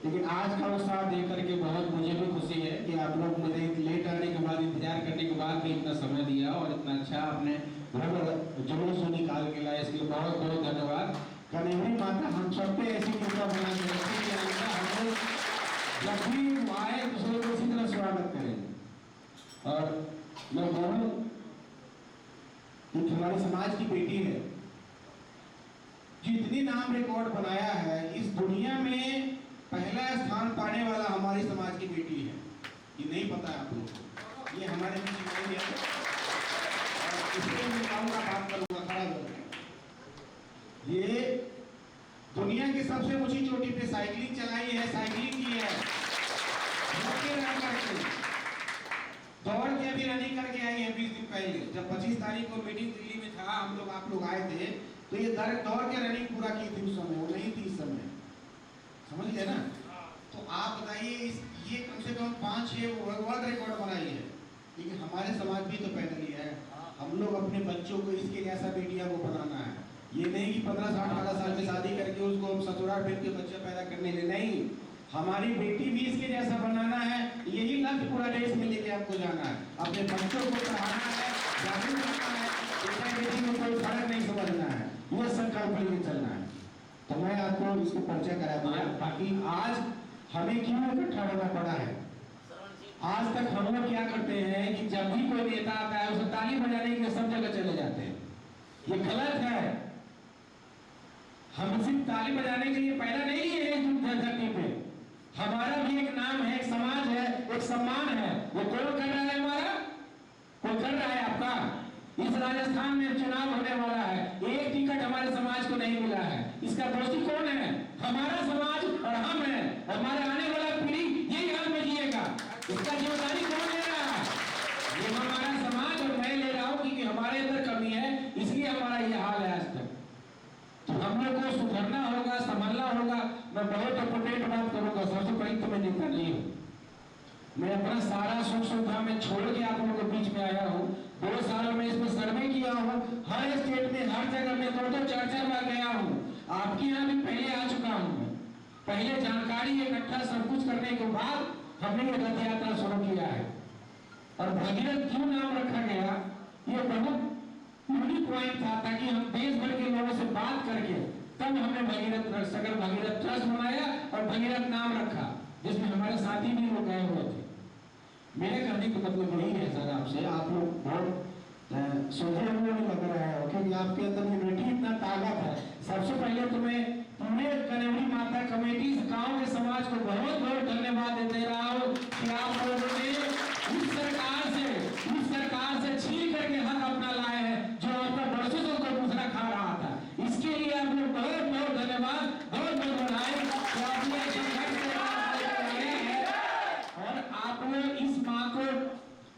लेकिन आज का उत्साह देख करके बहुत मुझे भी खुशी है कि आप लोग मुझे लेट आने के बाद, इंतजार करने के बाद भी इतना समय दिया और इतना अच्छा आपने जुलूस निकाल के लाए, इसके लिए बहुत बहुत धन्यवाद। कनेवरी माता हम सब पे ऐसी कृपा बना के रखें कि हम लोग जब भी आए दूसरे को इसी तरह स्वागत करें। और मैं बोलूं कि हमारे समाज की बेटी है, जितनी नाम रिकॉर्ड बनाया है इस दुनिया में पहला स्थान पाने वाला हमारे समाज की बेटी है। ये नहीं पता है आप लोगों को, ये हमारे बीच नहीं है। और इसलिए मैं कहूँगा, बात करूँगा खड़ा होकर, ये दुनिया की सबसे ऊंची चोटी पे साइकिलिंग चलाई है, साइकिलिंग की है, दौड़ के अभी रनिंग करके आई है 20 दिन पहले। जब 25 तारीख को मीटिंग दिल्ली में था, हम लोग आप लोग आए थे, तो ये दौड़ के रनिंग पूरा की थी उस समय, वो नहीं थी इस समय, समझ गए ना। तो आप बताइए, ये कम से कम 5-6 वर्ल्ड रिकॉर्ड बनाई है, लेकिन हमारे समाज भी तो पैदल ही है। हम लोग अपने बच्चों को इसके जैसा बेटियां को बनाना है, ये नहीं कि 15-18 साल में शादी करके उसको हम ससुराल भेज के बच्चे पैदा करने के, नहीं, हमारी बेटी भी इसके जैसा बनाना है। यही लक्ष्य पूरा देश में लेके आपको जाना है, अपने बच्चों को पढ़ाना है, जागरूक करना है, बेटा बेटी में कोई फर्क नहीं समझना है, यह संकल्प लेके चलना है। तो मैं आपको इसको परिचय करा दिया, बाकी आज हमें क्यों इकट्ठा होना पड़ा है। आज तक हम लोग क्या करते हैं कि जब भी कोई नेता आता है उसे ताली बजाने के लिए सब जगह चले जाते हैं, ये गलत है। हम सिर्फ ताली बजाने के लिए पैदा नहीं है इस धरती पे, हमारा भी एक नाम है, एक समाज है, एक सम्मान है। वो कौन कर रहा है हमारा? कोई कर रहा है आपका? इस राजस्थान में चुनाव होने वाला है, एक टिकट हमारे समाज को नहीं मिला है, इसका दोषी कौन है? हमारा समाज और हम है। हमारे आने वाला पीढ़ी यही हाल में जिएगा, इसका जिम्मेदारी कौन ले रहा है? ये हमारा समाज, और मैं ले रहा हूँ क्योंकि हमारे अंदर कमी है, इसलिए हमारा ये हाल है आज तक। तो हम लोग को सुधरना होगा, संभालना होगा। मैं बहुत अपोटेट बात करूंगा, सबसे पहले तो मैं नेता नहीं हूँ, मैं अपना सारा सुख सुविधा में छोड़ के आप लोगों के बीच में आया हूँ। 2 साल में इसमें सर्वे किया हूँ, हर स्टेट में, हर जगह में 2-4 बार गया हूँ। आपके यहाँ भी पहले आ चुका हूँ मैं, पहले जानकारी इकट्ठा सब कुछ करने के बाद हमने ये रथ यात्रा शुरू किया है। और भगीरथ क्यों नाम रखा गया, ये बहुत यूनिक पॉइंट था, ताकि हम देश भर के लोगों से बात करके तब हमने भगीरथ सगर भगीरथ ट्रस्ट बनाया और भगीरथ नाम रखा, जिसमें हमारे साथी भी लोग गए हुए थे। मेरे कहने का मतलब यही है सर, आपसे आप लोग बहुत सोचे हुए नहीं लग रहे हैं, क्योंकि आपके अंदर यूनिटी इतना ताकत है। सबसे पहले तो मैं पूरे कनेवरी माता कमेटी गांव के समाज को बहुत बहुत धन्यवाद देते रहा हूँ कि आप लोगों ने उस सरकार से छीन करके हक अपना लाए हैं, जो अपना बरसों से कोई दूसरा खा रहा था। इसके लिए आप लोग बहुत बहुत धन्यवाद, बहुत बहुत बधाई। और आप लोग इस माँ को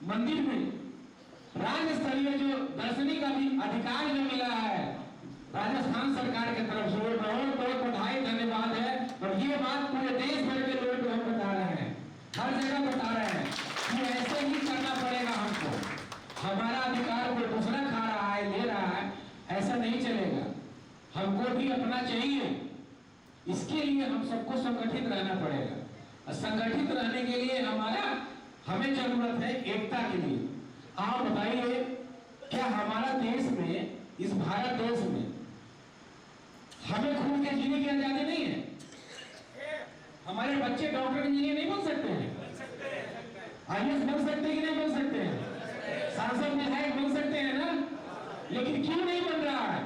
मंदिर में राज्य स्तरीय जो दर्शनी का भी अधिकार जो मिला है राजस्थान सरकार की तरफ से, बहुत बहुत बधाई, धन्यवाद है। और ये बात पूरे देश भर के लोगों को हम बता रहे हैं, हर जगह बता रहे हैं कि ऐसे ही करना पड़ेगा हमको। हमारा अधिकार कोई दूसरा खा रहा है, ले रहा है, ऐसा नहीं चलेगा, हमको भी अपना चाहिए। इसके लिए हम सबको संगठित रहना पड़ेगा, और संगठित रहने के लिए हमें जरूरत है एकता के लिए। आप बताइए, क्या हमारा देश में, इस भारत देश में हमें खुद के जीने की आजादी नहीं है? हमारे बच्चे डॉक्टर इंजीनियर नहीं बन सकते हैं? IAS बन सकते हैं कि नहीं बन सकते हैं? सांसद विधायक बन सकते हैं ना? लेकिन क्यों नहीं बन रहा है?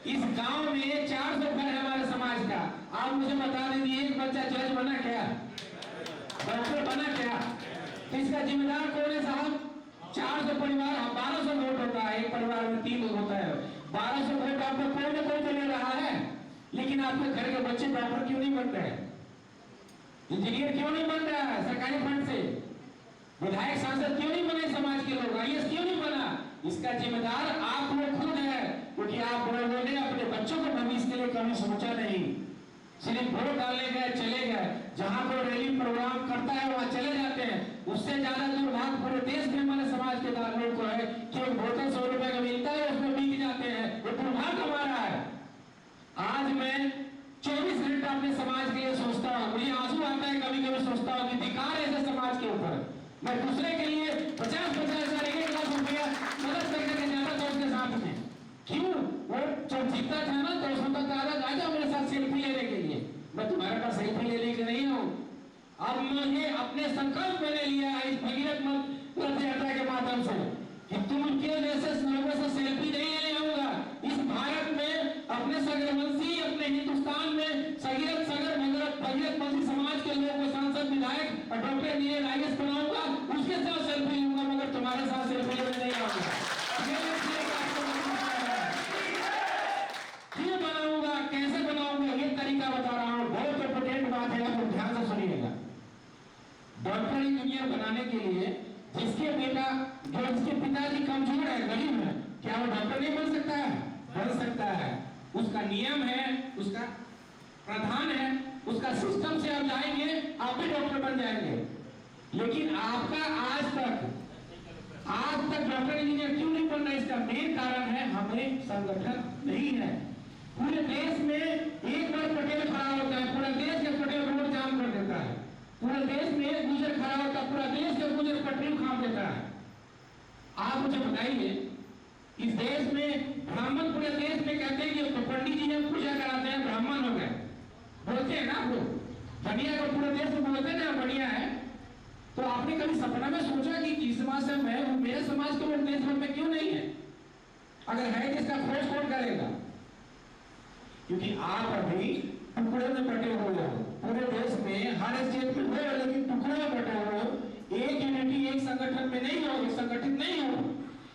इस गांव में 400 घर है हमारे समाज का, आप मुझे बता दीजिए, एक बच्चा जज बना क्या, डॉक्टर बना क्या? तो इसका जिम्मेदार कौन है साहब? 400 परिवार, 1200 वोट होता है, एक परिवार में 3 लोग होता है, 1200 वोट आपको कोई ना कोई तो ले रहा है। लेकिन आपके घर के बच्चे डॉक्टर क्यों नहीं बन रहे हैं? इंजीनियर क्यों नहीं बन रहा है सरकारी फंड से? विधायक सांसद क्यों नहीं बने समाज के लोग? IAS क्यों नहीं बना? इसका जिम्मेदार आप लोग खुद है, क्योंकि आप लोगों ने अपने बच्चों के भविष्य के लिए कभी सोचा नहीं, सिर्फ वोट डालने गए, चले गए, जहां कोई रैली प्रोग्राम करता है वहां चले जाते हैं। उससे ज्यादा दुर्भाग्य पूरे देश में हमारे समाज के लोगों को है कि एक बोतल 100 रुपए का मिलता है, उसमें बिक जाते हैं, वो दुर्भाग्य हमारा है। आज मैं 24 घंटा अपने समाज के लिए सोचता हूँ, मुझे आंसू आता है कभी कभी, सोचता हूँ कि धिक्कार है ऐसे समाज के ऊपर। मैं दूसरे के लिए 50,000 1 लाख रुपया मदद करने के जाता था उसके साथ में, क्यों? वो जब जीता था ना तो उसको कहा आ जाओ मेरे साथ सेल्फी लेने के लिए। मैं तुम्हारे पास सेल्फी लेने के नहीं हूँ। अब मुझे अपने संकल्प मैंने लिया है इस भगीरथ रथ यात्रा के माध्यम से कि तुम के जैसे लोगों से सेल्फी नहीं लेने आऊंगा। इस भारत में अपने सगरवंशी, अपने हिंदुस्तान में सगीरथ सगर भगीरथ वंशी समाज के लोगों को सांसद, विधायक और डॉक्टर इंजीनियर IAS बनाऊंगा, उसके साथ सेल्फी लूंगा, मगर तुम्हारे साथ सेल्फी लेने नहीं आऊंगा। क्यों बनाऊंगा, कैसे बनाऊंगा, ये तरीका बता रहा हूं। बहुत इंपोर्टेंट बात है, आप ध्यान से सुनिएगा। डॉक्टर इंजीनियर बनाने के लिए जिसके बेटा जो उसके पिताजी कमजोर है, गरीब है, क्या वो डॉक्टर नहीं बन सकता है? बन सकता है। उसका नियम है, उसका प्रावधान है, उसका सिस्टम से आप जाएंगे, आप भी डॉक्टर बन जाएंगे। लेकिन आपका आज तक डॉक्टर इंजीनियर क्यों नहीं बन रहा? इसका मेन कारण है हमें संगठन नहीं है। पूरे देश में एक बार पटेल खड़ा होता है, पूरा देश के पटेल रोड जाम कर देता है। पूरे देश में एक गुजर खड़ा होता है, पूरा देश के गुजर पटरी खाम देता है। आप मुझे बताइए, इस देश में ब्राह्मण पूरे देश में कहते हैं कि पंडित जी हम पूजा कराते हैं, ब्राह्मण हो गए, बोलते हैं ना वो बढ़िया को, पूरे देश में बोलते हैं ना बढ़िया है। तो आपने कभी सपना में सोचा कि जिस समाज से मैं हूं, मेरे समाज के लोग देश भर में क्यों नहीं है? अगर है तो इसका खोज कौन करेगा? क्योंकि आप अभी टुकड़े में बटे हुए हो, पूरे देश में हर स्टेट में हो, लेकिन टुकड़े में बटे हो, एक यूनिटी, एक संगठन में नहीं हो, संगठित नहीं हो।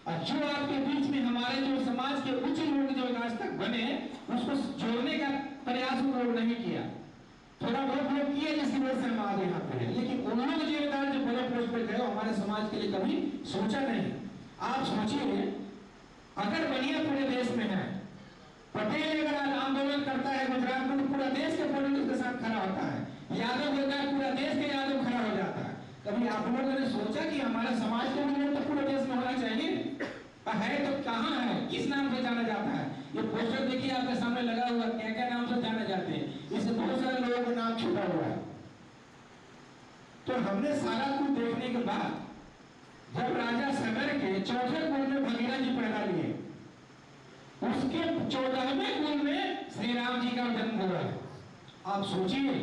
और जो आपके बीच में हमारे जो समाज के उच्च लोग जो आज तक बने, उसको जोड़ने का प्रयास उन लोगों ने नहीं किया। थोड़ा बहुत लोग किए जिसकी वजह से हम आज यहाँ पे हैं, लेकिन उन लोग जिम्मेदार जो बड़े पोस्ट पे गए हमारे समाज के लिए कभी सोचा नहीं। आप सोचिए, अगर बनिया पूरे देश में है, पटेल अगर आज आंदोलन करता है गुजरात में, तो पूरा देश के पटेल उसके साथ खड़ा होता है। यादव होता है, पूरा देश के यादव खड़ा हो जाता है। कभी आप लोगों ने सोचा कि हमारे समाज के लोग तो पूरे देश में होना चाहिए? है तो कहाँ है, किस नाम से जाना जाता है? ये पोस्टर देखिए आपके सामने लगा हुआ, क्या क्या नाम से जाने जाते हैं, इससे बहुत सारे लोगों का नाम छुपा हुआ है। तो हमने सारा कुछ देखने के बाद जब राजा सगर के 4थे कुल में भगीरथ जी पैदा लिए, उसके 14वें कुल में श्री राम जी का जन्म हुआ है। आप सोचिए,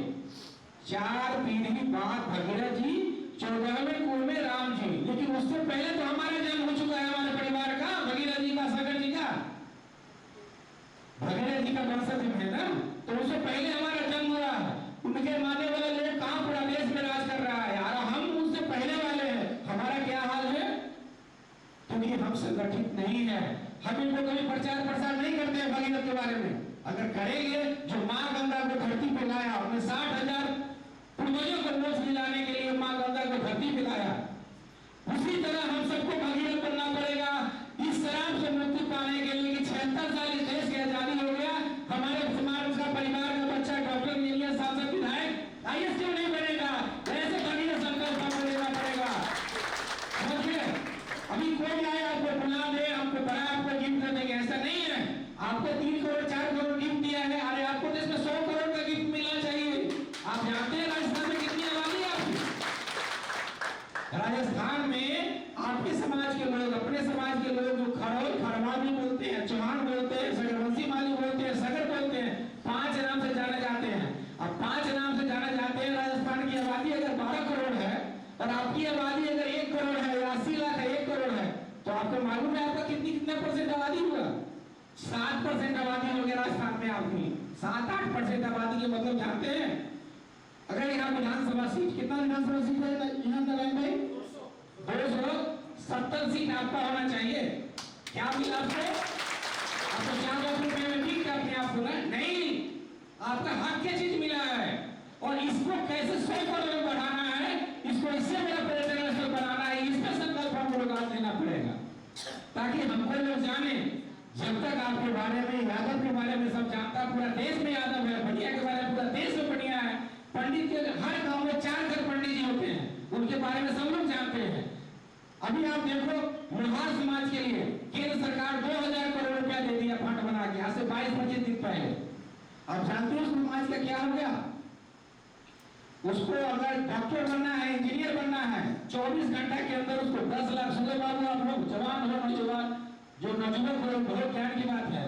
4 पीढ़ी बाद भगीरथ जी, 14वें कुल में राम जी। लेकिन उससे पहले तो हमारा जन्म हो चुका है, हमारे परिवार का, भगीरथ जी का, सगर जी का, भगीरथ जी का वंशज है ना, तो उससे पहले हमारा जन्म हुआ। उनके मानने वाले लोग कहां पूरा देश में राज कर रहा है यार, हम उससे पहले वाले हैं। हमारा क्या हाल है? क्योंकि हम संगठित नहीं है, हम इनको कभी प्रचार प्रसार नहीं करते हैं भगीरथ के बारे में। अगर करेंगे, जो मां गंगा को धरती पे लाया, अपने 60,000 पूर्वजों को मोक्ष दिलाने के लिए मां गंगा को धरती पे लाया, उसी तरह हम सबको भगीरथ बनना पड़ेगा इस शराब से मुक्ति पाने के लिए। 76 साल इस देश की आजादी हो गया, हमारे समाज का, परिवार का बच्चा डॉक्टर इंजीनियर, सांसद, विधायक, IAS क्यों नहीं बनेगा? ऐसे भगीरथ संकल्प हमको लेना पड़ेगा। समझिए, अभी कोई आए आपको बुला दे, आपको बड़ा आपको गिफ्ट कर देंगे, ऐसा नहीं है। आपको 3 करोड़ 4 करोड़ गिफ्ट दिया है, अरे आपको तो इसमें 100 करोड़ का गिफ्ट मिलना चाहिए। आप जानते हैं राजस्थान में कितनी आबादी है आपकी? राजस्थान में आपके समाज के लोग, अपने समाज के लोग जो खरवानी बोलते हैं, चौहान बोलते हैं, सगरवंशी माली बोलते हैं, सगर बोलते हैं, 5 नाम से जाने जाते हैं। अब 5 नाम से जाने जाते हैं। राजस्थान की आबादी अगर 12 करोड़ है और आपकी आबादी अगर 1 करोड़ है या 80 लाख है, 1 करोड़ है, तो आपको मालूम है आपका कितने % आबादी हुआ? 7% आबादी हो गया राजस्थान में आपकी। 7-8% आबादी के मतलब जानते हैं? अगर यहाँ विधानसभा सीट, कितना विधानसभा सीट है यहाँ नारायण भाई? 270 सीट आपका होना चाहिए। क्या मिला आपको? आपको 4 लाख रुपए में ठीक अपने आप को नहीं, आपका हक क्या चीज मिला है, और इसको कैसे 100 करोड़ में बढ़ाना है, इसको इससे मेरा पर्यटन स्थल बनाना है, इसका संकल्प हमको लोग लेना पड़ेगा, ताकि हमको लोग जाने। जब तक आपके बारे में, यादव के बारे में सब जानता, पूरा देश में यादव है, बढ़िया के बारे में पूरा देश में बढ़िया है, पंडित के हर गांव में 4 घर पंडित जी होते हैं, उनके बारे में सब लोग जानते हैं। अभी आप देखो, लोहार समाज के लिए केंद्र सरकार 2000 करोड़ रुपया दे दिया फंड बना के, आज से 22-25 दिन पहले। आप जानते हो समाज का क्या हो गया? उसको अगर डॉक्टर बनना है, इंजीनियर बनना है, 24 घंटा के अंदर उसको 10 लाख। सुबह बाबू आप लोग जवान हो, नौजवान जो नौजवान हो, बहुत ज्ञान की बात है।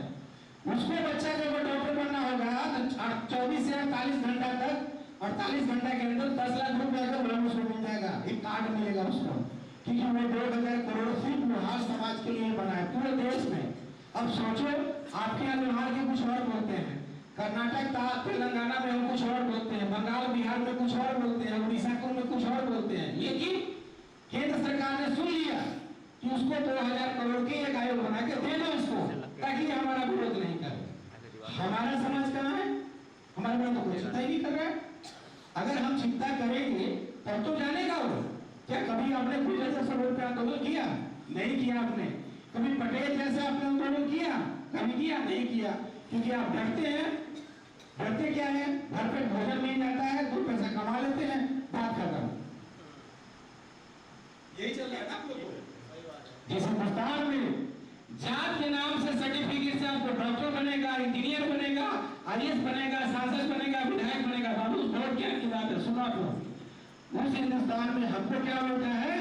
उसको बच्चा को अगर डॉक्टर बनना होगा तो 24 से 48 घंटा तक, 48 घंटा के अंदर 10 लाख रुपए का लोन उसको मिल जाएगा, एक कार्ड मिलेगा उसको, क्योंकि वो 2000 करोड़ सिर्फ लोहार समाज के लिए बना है पूरे देश में। अब सोचो, आपके यहाँ लोहार के कुछ और बोलते हैं, कर्नाटक तेलंगाना में हम कुछ और बोलते हैं, बंगाल बिहार में कुछ और बोलते हैं, उड़ीसा में कुछ और बोलते हैं। लेकिन केंद्र सरकार ने सुन लिया कि उसको 2000 करोड़ के एक आयोग बना के दे दो इसको, ताकि हमारा विरोध नहीं करे। हमारा समाज कहाँ है? हमारे में तो कोई चिंता ही नहीं कर रहा है। अगर हम चिंता करेंगे तब तो जानेगा वो। क्या कभी आपने गुजर जैसा रोड पे आंदोलन किया? नहीं किया आपने। कभी पटेल जैसा आपने आंदोलन किया? कभी किया? नहीं किया, क्योंकि आप डरते हैं। डरते क्या है? घर पे भोजन मिल जाता है, 2 पैसा कमा लेते हैं, बात खत्म। यही चल रहा है ना आप लोगों को। जिस हिंदुस्तान में जात के नाम से सर्टिफिकेट से आपको डॉक्टर बनेगा, इंजीनियर बनेगा, आईएएस बनेगा, सांसद बनेगा, विधायक बनेगा, बाबू बहुत ज्ञान की बात है, सुना तो। उस हिंदुस्तान में हमको क्या होता है?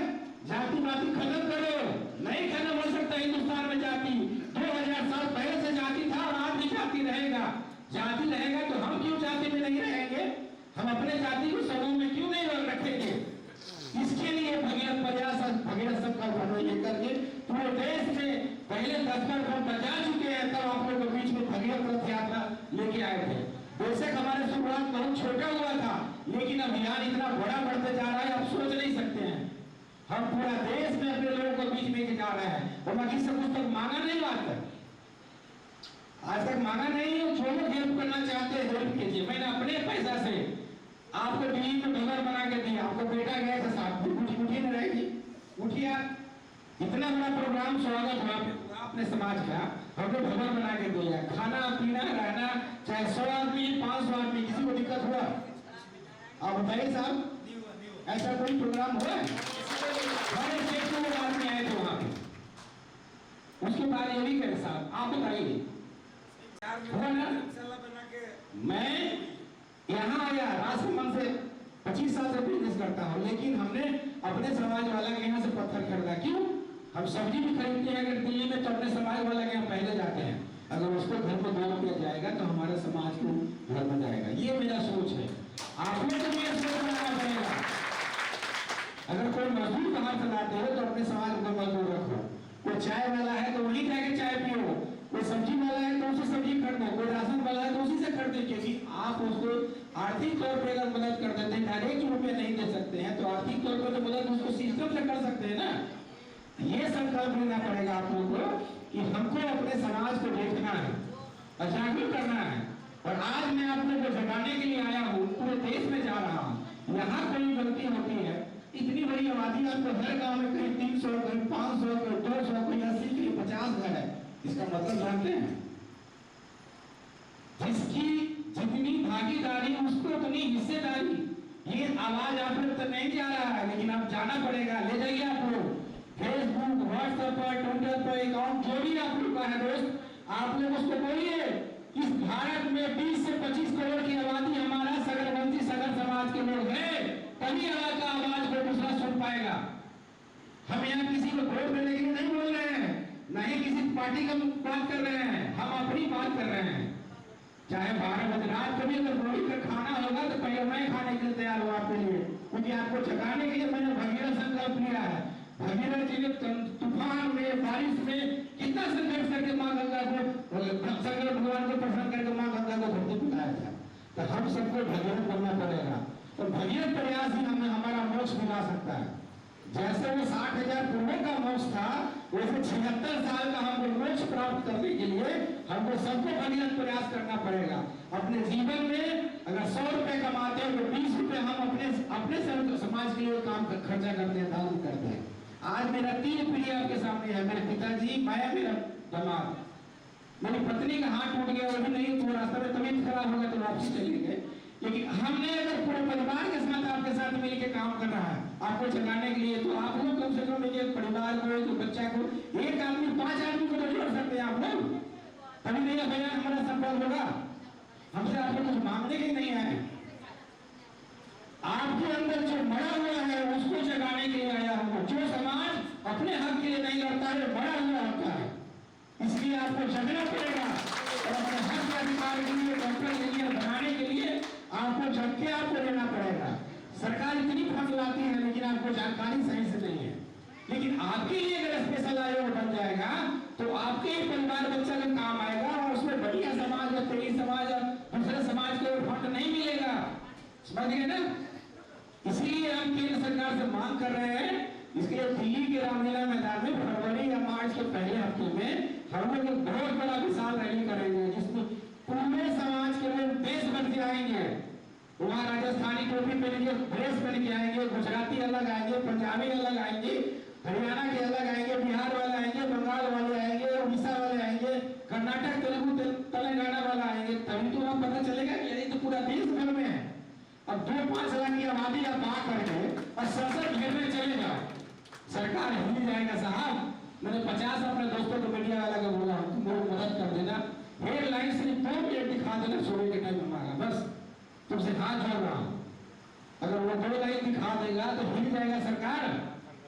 जाति पाति खत्म करो। नहीं खत्म हो सकता हिंदुस्तान में जाति। 2000 साल पहले से जाति था और आज भी जाति रहेगा। जाति रहेगा तो हम क्यों जाति में नहीं रहेंगे? हम अपने जाति को समूह में क्यों नहीं रखेंगे? इसके लिए भगीरथ प्रयास, भगीरथ संकल्प हमने ये करके पूरे देश में पहले 10 बार हम बचा चुके हैं, तब आप लोगों के बीच में भगीरथ रथ यात्रा लेके आए थे। बेशक हमारे शुरुआत बहुत छोटा हुआ था, लेकिन अभियान इतना बड़ा बढ़ते जा रहा है, आप सोच नहीं सकते हैं। हम पूरा देश में अपने लोगों को बीच में जा रहे हैं। और बाकी सब कुछ तक मांगा नहीं, बात कर आज तक मांगा नहीं है। जो लोग हेल्प करना चाहते हैं हेल्प कीजिए। मैंने अपने पैसा से आपको दिल्ली में घर बना के दिया, आपको बेटा गया था साहब, उठी नहीं रहेगी, उठिए। इतना बड़ा प्रोग्राम स्वागत हुआ अपने समाज का, हमको भवन बना के दिया, खाना पीना रहना, चाहे 100 आदमी 500 आदमी, किसी को दिक्कत हुआ? आप बताइए साहब, ऐसा कोई प्रोग्राम हुआ? सारे 600 आदमी आए थे वहां पे। उसके बाद ये भी कहे साहब, आप बताइए हुआ ना? मैं यहाँ आया राजसमंद से 25 साल से बिजनेस करता हूँ, लेकिन हमने अपने समाज वाला के यहाँ से पत्थर खरीदा। क्यों? हम सब्जी भी खरीदते हैं अगर दिल्ली में, तो अपने समाज वाला के यहाँ पहले जाते हैं। अगर उसको घर को 2 रुपया जाएगा तो हमारे समाज को घर में जाएगा। ये मेरा सोच है, आप लोग को भी ये सोच बनाना पड़ेगा। अगर कोई मजदूर बाहर से लाते हो तो अपने समाज को मजदूर रखो। कोई चाय वाला है तो वहीं जाके चाय पियो, कोई सब्जी वाला है तो उसे सब्जी खरीदो, कोई राशन वाला है तो उसी से खरीदे। क्योंकि आप उसको आर्थिक तौर पे अगर मदद कर देते हैं, डायरेक्ट रुपये नहीं दे सकते हैं, तो आर्थिक तौर पर तो मदद उसको सिस्टम से कर सकते हैं ना। ये संकल्प लेना पड़ेगा आप लोगों को कि हमको अपने समाज को देखना है, जागरूक करना है। और आज मैं आप लोगों को जगाने के लिए आया हूँ, पूरे देश में जा रहा हूँ। यहाँ कोई गलती होती है, इतनी बड़ी आबादी, आपको हर गांव में कहीं 300, कहीं 500, कहीं 200, कहीं 80, कहीं 50 घर है। इसका मतलब जानते हैं? जिसकी जितनी भागीदारी उसको उतनी हिस्सेदारी। ये आवाज आप लोग तक नहीं जा रहा है, लेकिन अब जाना पड़ेगा। ले जाइए आप लोग फेसबुक, व्हाट्सएप पर, ट्विटर पर, अकाउंट जो भी आप लोग का है दोस्त, आप लोग उसको बोलिए इस भारत में 20 से 25 करोड़ की आबादी हमारा सगरवंशी सगर समाज के लोग हैं, तभी का आवाज को दूसरा सुन पाएगा। हम यहाँ किसी को वोट देने के लिए नहीं बोल रहे हैं, न ही किसी पार्टी का बात कर रहे हैं, हम अपनी बात कर रहे हैं। चाहे 12 बजे रात को भी अगर रोटी का खाना होगा तो पहले मैं खाने के लिए तैयार हूँ आपके लिए, क्योंकि आपको जगाने के लिए मैंने भगीरथ संकल्प लिया है। भगीरथ जी ने तूफान में, बारिश में कितना संघर्ष करके माँ गंगा को, शंकर भगवान को प्रसन्न करके माँ गंगा को धरती पिलाया था। तो हम सबको भगीरथ बनना पड़ेगा। तो भगीरथ प्रयास ही हमें हमारा मोक्ष मिला सकता है। जैसे वो 60,000 पूर्वों का मोक्ष था, वैसे 76 साल का हमको मोक्ष प्राप्त करने के लिए हमको सबको भगीरथ प्रयास करना पड़ेगा। अपने जीवन में अगर 100 रुपए कमाते हैं तो 20 रुपए हम अपने समाज के लिए काम खर्चा करते हैं, दान करते हैं। आज मेरा 3 पीढ़ी आपके सामने है, मेरे पिताजी, मैं, मेरा दामाद। मेरी पत्नी का हाथ टूट गया, वो भी नहीं, तो रास्ते में तबीयत खराब हो गया तो वापसी चले गए। लेकिन हमने अगर पूरे परिवार के साथ आपके साथ मिलकर काम कर रहा है आपको चलाने के लिए, तो आप लोग कम से कम एक परिवार को, एक बच्चा को, एक आदमी 5 आदमी को तो जोड़ सकते हैं आप लोग। तभी नहीं अभियान हमारा सफल होगा। हमसे मांगने के नहीं आए, आपके अंदर जो मरा हुआ है उसको जगाने के लिए आया हूं। जो समाज अपने हक के लिए नहीं लड़ता है बड़ा हुआ होता है, इसलिए आपको जगना पड़ेगा और अपने हक के अधिकार के लिए डॉक्टर इंजीनियर बनाने के लिए आपको जग के आपको लेना पड़ेगा। सरकार इतनी फंड लाती है लेकिन आपको जानकारी सही से नहीं है। लेकिन आपके लिए अगर स्पेशल आयोग बन जाएगा तो आपके परिवार बच्चा का काम आएगा और उसमें बढ़िया समाज या तेली समाज या दूसरे समाज को फंड नहीं मिलेगा। समझ गए ना? इसलिए हम केंद्र सरकार से मांग कर रहे हैं, इसके लिए दिल्ली के रामलीला मैदान में फरवरी या मार्च के पहले हफ्ते में हम लोग एक बहुत बड़ा विशाल रैली करेंगे जिसमें पूरे समाज के लोग देश भर से आएंगे। वहाँ राजस्थानी टोपी पहन के ड्रेस पहन के आएंगे, गुजराती अलग आएंगे, पंजाबी अलग आएंगे, हरियाणा के अलग आएंगे, बिहार वाले आएंगे, बंगाल वाले आएंगे, उड़ीसा वाले आएंगे, कर्नाटक तेलुगु तेलंगाना वाला आएंगे। तभी तो वहाँ पता चलेगा कि यही तो पूरा देश भर में है। अब 2-5 लाख की आबादी आप आ करके और संसद घेरने चले जाओ, सरकार हिल जाएगा साहब। मैंने 50 अपने दोस्तों को मीडिया वाला को बोला तुम लोग मदद कर देना, हेडलाइन सिर्फ 2 मिनट दिखा देना सुबह के टाइम हमारा, बस तुमसे हाथ जोड़ रहा हूं। अगर वो 2 लाइन दिखा देगा तो हिल जाएगा सरकार,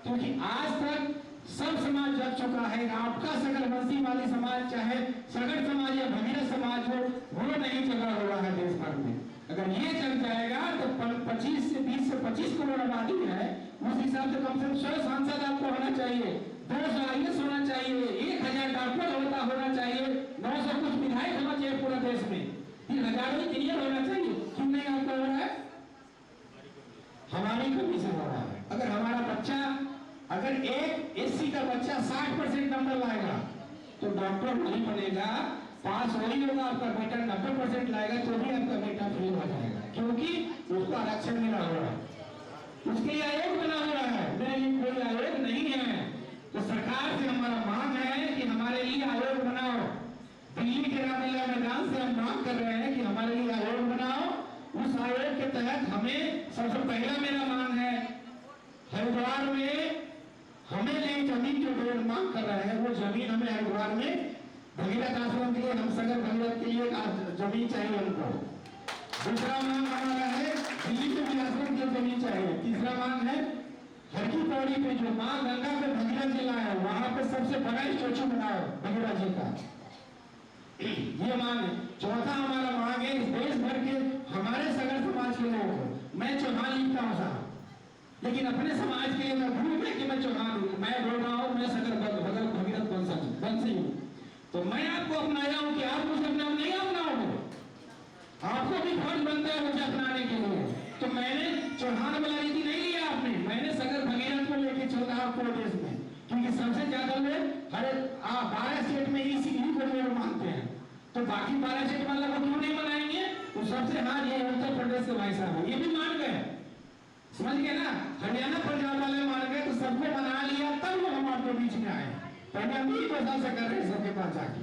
क्योंकि आज तक सब समाज जग चुका है। आपका सकलवंशी वाली समाज चाहे सगड़ समाज या भगीरथ समाज हो, वो नहीं जगा हुआ है देश भर में। अगर ये चल जाएगा तो 20 से 25 करोड़ आबादी है, उस हिसाब से कम से कम 100 सांसद आपको होना चाहिए, 200 IAS होना चाहिए, 1000 डॉक्टर होना चाहिए, 900 कुछ विधायक होना चाहिए पूरे देश में, 3000 इंजीनियर होना चाहिए। क्यों नहीं आपका हो रहा है? हमारी कमी से हो रहा है। अगर हमारा बच्चा, अगर एक SC का बच्चा 60% नंबर लाएगा तो डॉक्टर नहीं बनेगा, पास वही होगा। आपका बेटा 90% लाएगा तो भी आपका बेटा फेल हो जाएगा, क्योंकि उसको आरक्षण मिला हुआ है, उसके लिए आयोग बना हुआ है। मेरे लिए कोई आयोग नहीं है। तो सरकार से हमारा मांग है कि हमारे लिए आयोग बनाओ। दिल्ली के रामलीला मैदान से हम मांग कर रहे हैं कि हमारे लिए आयोग बनाओ। उस आयोग के तहत हमें सबसे पहला मेरा मांग है, हरिद्वार में हमें लिए जमीन जो लोग मांग कर रहे हैं वो जमीन हमें हरिद्वार में भगीरथ आश्रम के लिए, हम सगर भगीरथ के लिए जमीन चाहिए हमको। दूसरा मांग हमारा है दिल्ली के भी आश्रम की जमीन चाहिए। तीसरा मांग है हर की पौड़ी पे जो मां गंगा पे भगीरथ जिला है वहां पे सबसे बड़ा स्टेचू बनाओ भगीरथ जी का, ये मांग है। चौथा हमारा मांग है इस देश भर के हमारे सगर समाज के लोगों को, मैं चौहान लिखता हूँ साहब, लेकिन अपने समाज के लिए मैं भूल गया कि मैं चौहान हूँ, मैं बोल रहा हूँ मैं सगर भगीरथ वंशी हूँ। तो मैं आपको अपनाया हूँ कि आप मुझे अपना नहीं अपनाओगे, आपको भी फर्ज बनता है मुझे अपनाने के लिए। तो मैंने चौहान वाला रीति नहीं लिया आपने, मैंने सगर भगीरथ को लेके चल रहा हूँ पूरे देश में, क्योंकि सबसे ज्यादा लोग 12 स्टेट में इसी को लोग मानते हैं। तो बाकी 12 स्टेट वाला को क्यों नहीं बनाएंगे? तो सबसे हाँ ये उत्तर प्रदेश के भाई साहब ये भी मान गए, समझ गए ना? हरियाणा पंजाब वाले मान गए तो सबको बना लिया, तब वो हम आपके बीच में आए। पहले हम यही कोशिश कर रहे हैं सबके पास जाके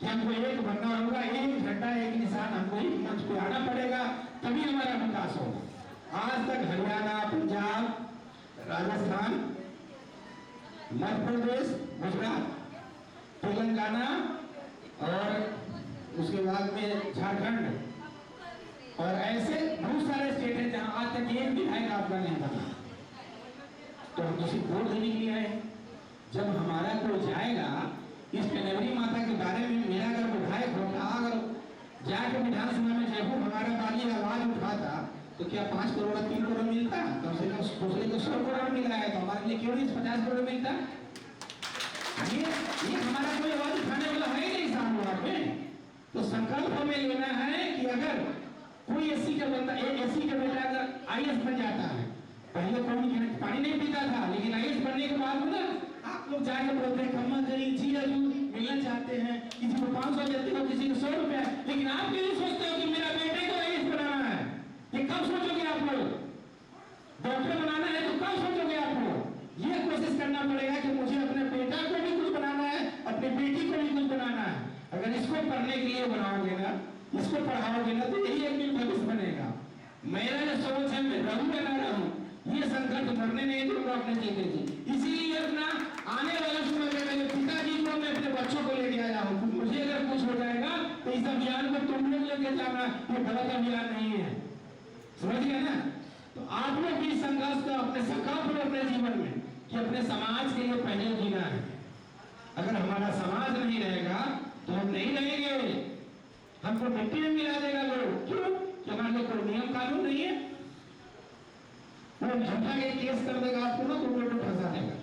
कि हमको एक बनना होगा, एक झंडा एक निशान हमको ही मंच पे आना पड़ेगा, तभी हमारा विकास होगा। आज तक हरियाणा, पंजाब, राजस्थान, मध्य प्रदेश, गुजरात, तेलंगाना और उसके बाद में झारखंड और ऐसे बहुत सारे स्टेट हैं जहां आज तक एक विधायक आपका नहीं बना। तो हम किसी वोट देने के लिए आए। जब हमारा कोई जाएगा इस कनेवरी माता के बारे में, मेरा अगर विधायक होता, अगर जाकर विधानसभा में जयपुर हमारा वाली आवाज उठाता तो क्या 5 करोड़ 3 करोड़ मिलता? कम से कम दूसरे को 100 करोड़ मिला है, तो हमारे लिए क्यों नहीं 50 करोड़ मिलता? ये हमारा कोई आवाज उठाने वाला है नहीं साहब वहां पे। तो संकल्प हमें लेना है कि अगर कोई SC का बंदा, SC का बेटा अगर IAS बन जाता है, पहले कोई पानी नहीं पीता था, लेकिन IAS बनने के बाद ना आप लोग जाके बोलते हैं खम्मा गरीब मिलना चाहते हैं, किसी को 500 देते हो, किसी को 100 रुपया, लेकिन आप क्यों नहीं सोचते हो कि मेरा बेटे को IAS बनाना है? ये कब सोचोगे आप लोग? डॉक्टर बनाना है तो कब सोचोगे आप लोग? ये कोशिश करना पड़ेगा कि मुझे अपने बेटा को भी कुछ बनाना है, अपनी बेटी को भी कुछ बनाना है। अगर इसको पढ़ने के लिए बनाओगे ना, इसको पढ़ाओगे ना, तो यही एक दिन भविष्य बनेगा। मेरा जो सोच है मैं रहूंगा ना रहूं, ये संकल्प मरने नहीं दूंगा अपने जीते जी। इसीलिए अपना आने वाला समय में मेरे पिताजी को, मैं अपने बच्चों को लेके आया हूँ। मुझे अगर कुछ हो जाएगा तो इस अभियान को तुम लोग लेके जाना, ये गलत अभियान नहीं है, समझ गए ना। तो आप लोग भी संघर्ष का अपने संकल्प लो अपने जीवन में कि अपने समाज के लिए पहले जीना है। अगर हमारा समाज नहीं रहेगा तो हम नहीं रहेंगे, हमको मिट्टी में मिला देगा लोग। क्यों? कि हमारे लिए कोई नियम कानून नहीं है। वो झूठा के केस कर देगा आपको ना, तो कोर्ट में फंसा देगा।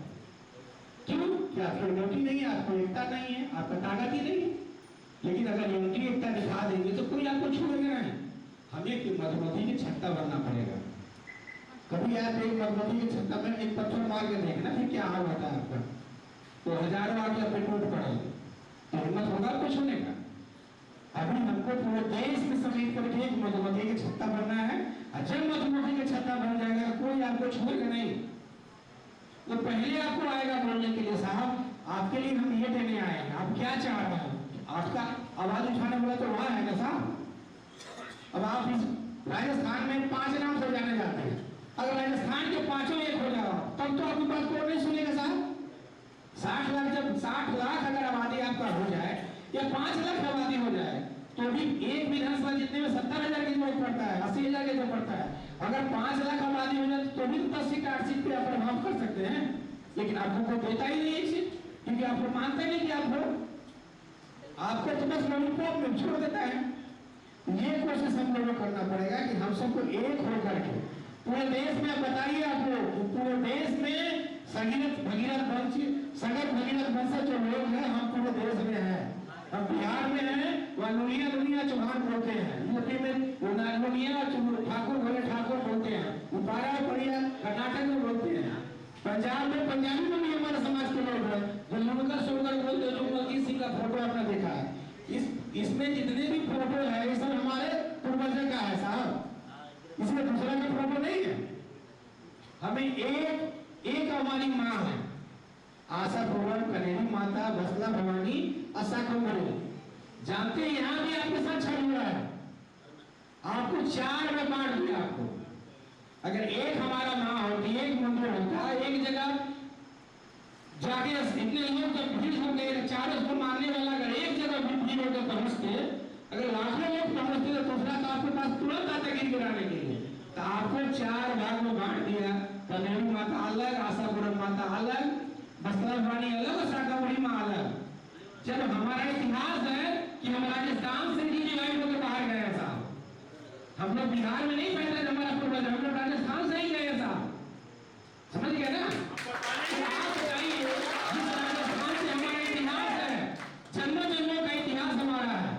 क्यों? कि आपकी यूनिटी नहीं है, आपको एकता नहीं है, आपका ताकत ही नहीं है। लेकिन अगर यूनिटी एकता दिखा देंगे तो कोई आपको छूएगा नहीं। हमें मधुमक्खी की छत्ता बनना पड़ेगा। कभी आप एक मधुमक्खी की छत्ता में एक पत्थर मार के देखना फिर क्या हाल होता है आपका, तो हजारों आगे आप टूट पड़ेंगे, तो हिम्मत होगा कुछ होने का। अभी हमको पूरे देश में समेट करके एक मधुमक्खी की छत्ता बनना है। जब मधुमक्खी की छत्ता बन जाएगा कोई आपको छूएगा नहीं। तो पहले आपको आएगा बोलने के लिए, साहब आपके लिए हम ये देने आए हैं, आप क्या चाह रहे हैं। आपका आवाज उठाने वाला तो वहां है ना साहब। अब आप इस राजस्थान में 5 नाम से जाने जाते हैं, अगर राजस्थान के 5 एक हो जाओ तब तो आपकी बात कौन नहीं सुनेगा साहब। 60 लाख, जब 60 लाख अगर आबादी आपका हो जाए या 5 लाख आबादी हो जाए तो भी एक विधानसभा जितने में 70,000 की जरूरत पड़ता है, 80,000 की जरूरत पड़ता है। अगर 5 लाख आबादी हो जाए तो भी 10 सीट 8 सीट पे आप प्रभाव कर सकते हैं। लेकिन आपको कोई देता ही नहीं एक सीट, क्योंकि आपको मानते नहीं कि आप हो, आपको तो बस लॉलीपॉप में छोड़ देता है। ये कोशिश हम लोगों को करना पड़ेगा कि हम सबको एक होकर के पूरे देश में, बताइए आपको पूरे देश में भगीरथ वंश जो लोग हैं हम पूरे देश में हैं। हम बिहार में हैं, वह लुनिया चौहान बोलते हैं, यूपी में लुनिया ठाकुर भोले ठाकुर बोलते हैं, बढ़िया कर्नाटक में बोलते हैं, पंजाब में पंजाबी में भी हमारे समाज के लोग हैं जो लुनकर सोनकर बोलते हैं, जो मलकीत सिंह का फोटो आपने देखा है। इसमें जितने भी फोटो है ये सब हमारे पूर्वजों का है साहब, इसमें दूसरा का फोटो नहीं है। हमें एक हमारी माँ है, आशा पूरन, कनेरी माता, बसला भवानी, आशा कुंभरी। जानते हैं यहाँ भी आपके साथ छड़ हुआ है, आपको 4 में बांट दिया। आपको अगर एक हमारा माँ होती, एक मंदिर होता, एक जगह जाके इतने लोग जब भीड़ हो गए, 4 को मारने वाला अगर एक जगह भीड़ होकर पहुंचते, अगर लाखों लोग पहुंचते तो दूसरा तो आपके पास तुरंत आता गिराने के लिए। तो आपको 4 भाग में बांट दिया। कनेरी माता अलग, आशा पूरन माता अलग, बसला भवानी अलग और शाकावरी माँ अलग। जब हमारा इतिहास है कि हम राजस्थान से ही डिवाइड होकर बाहर गए साहब, हम लोग बिहार में नहीं पैदा, हमारा पूर्वज हम लोग राजस्थान से ही गए साहब, समझ गए ना। आप बताइए जिस राजस्थान से हमारा इतिहास है, जन्मों जन्मों का इतिहास हमारा है,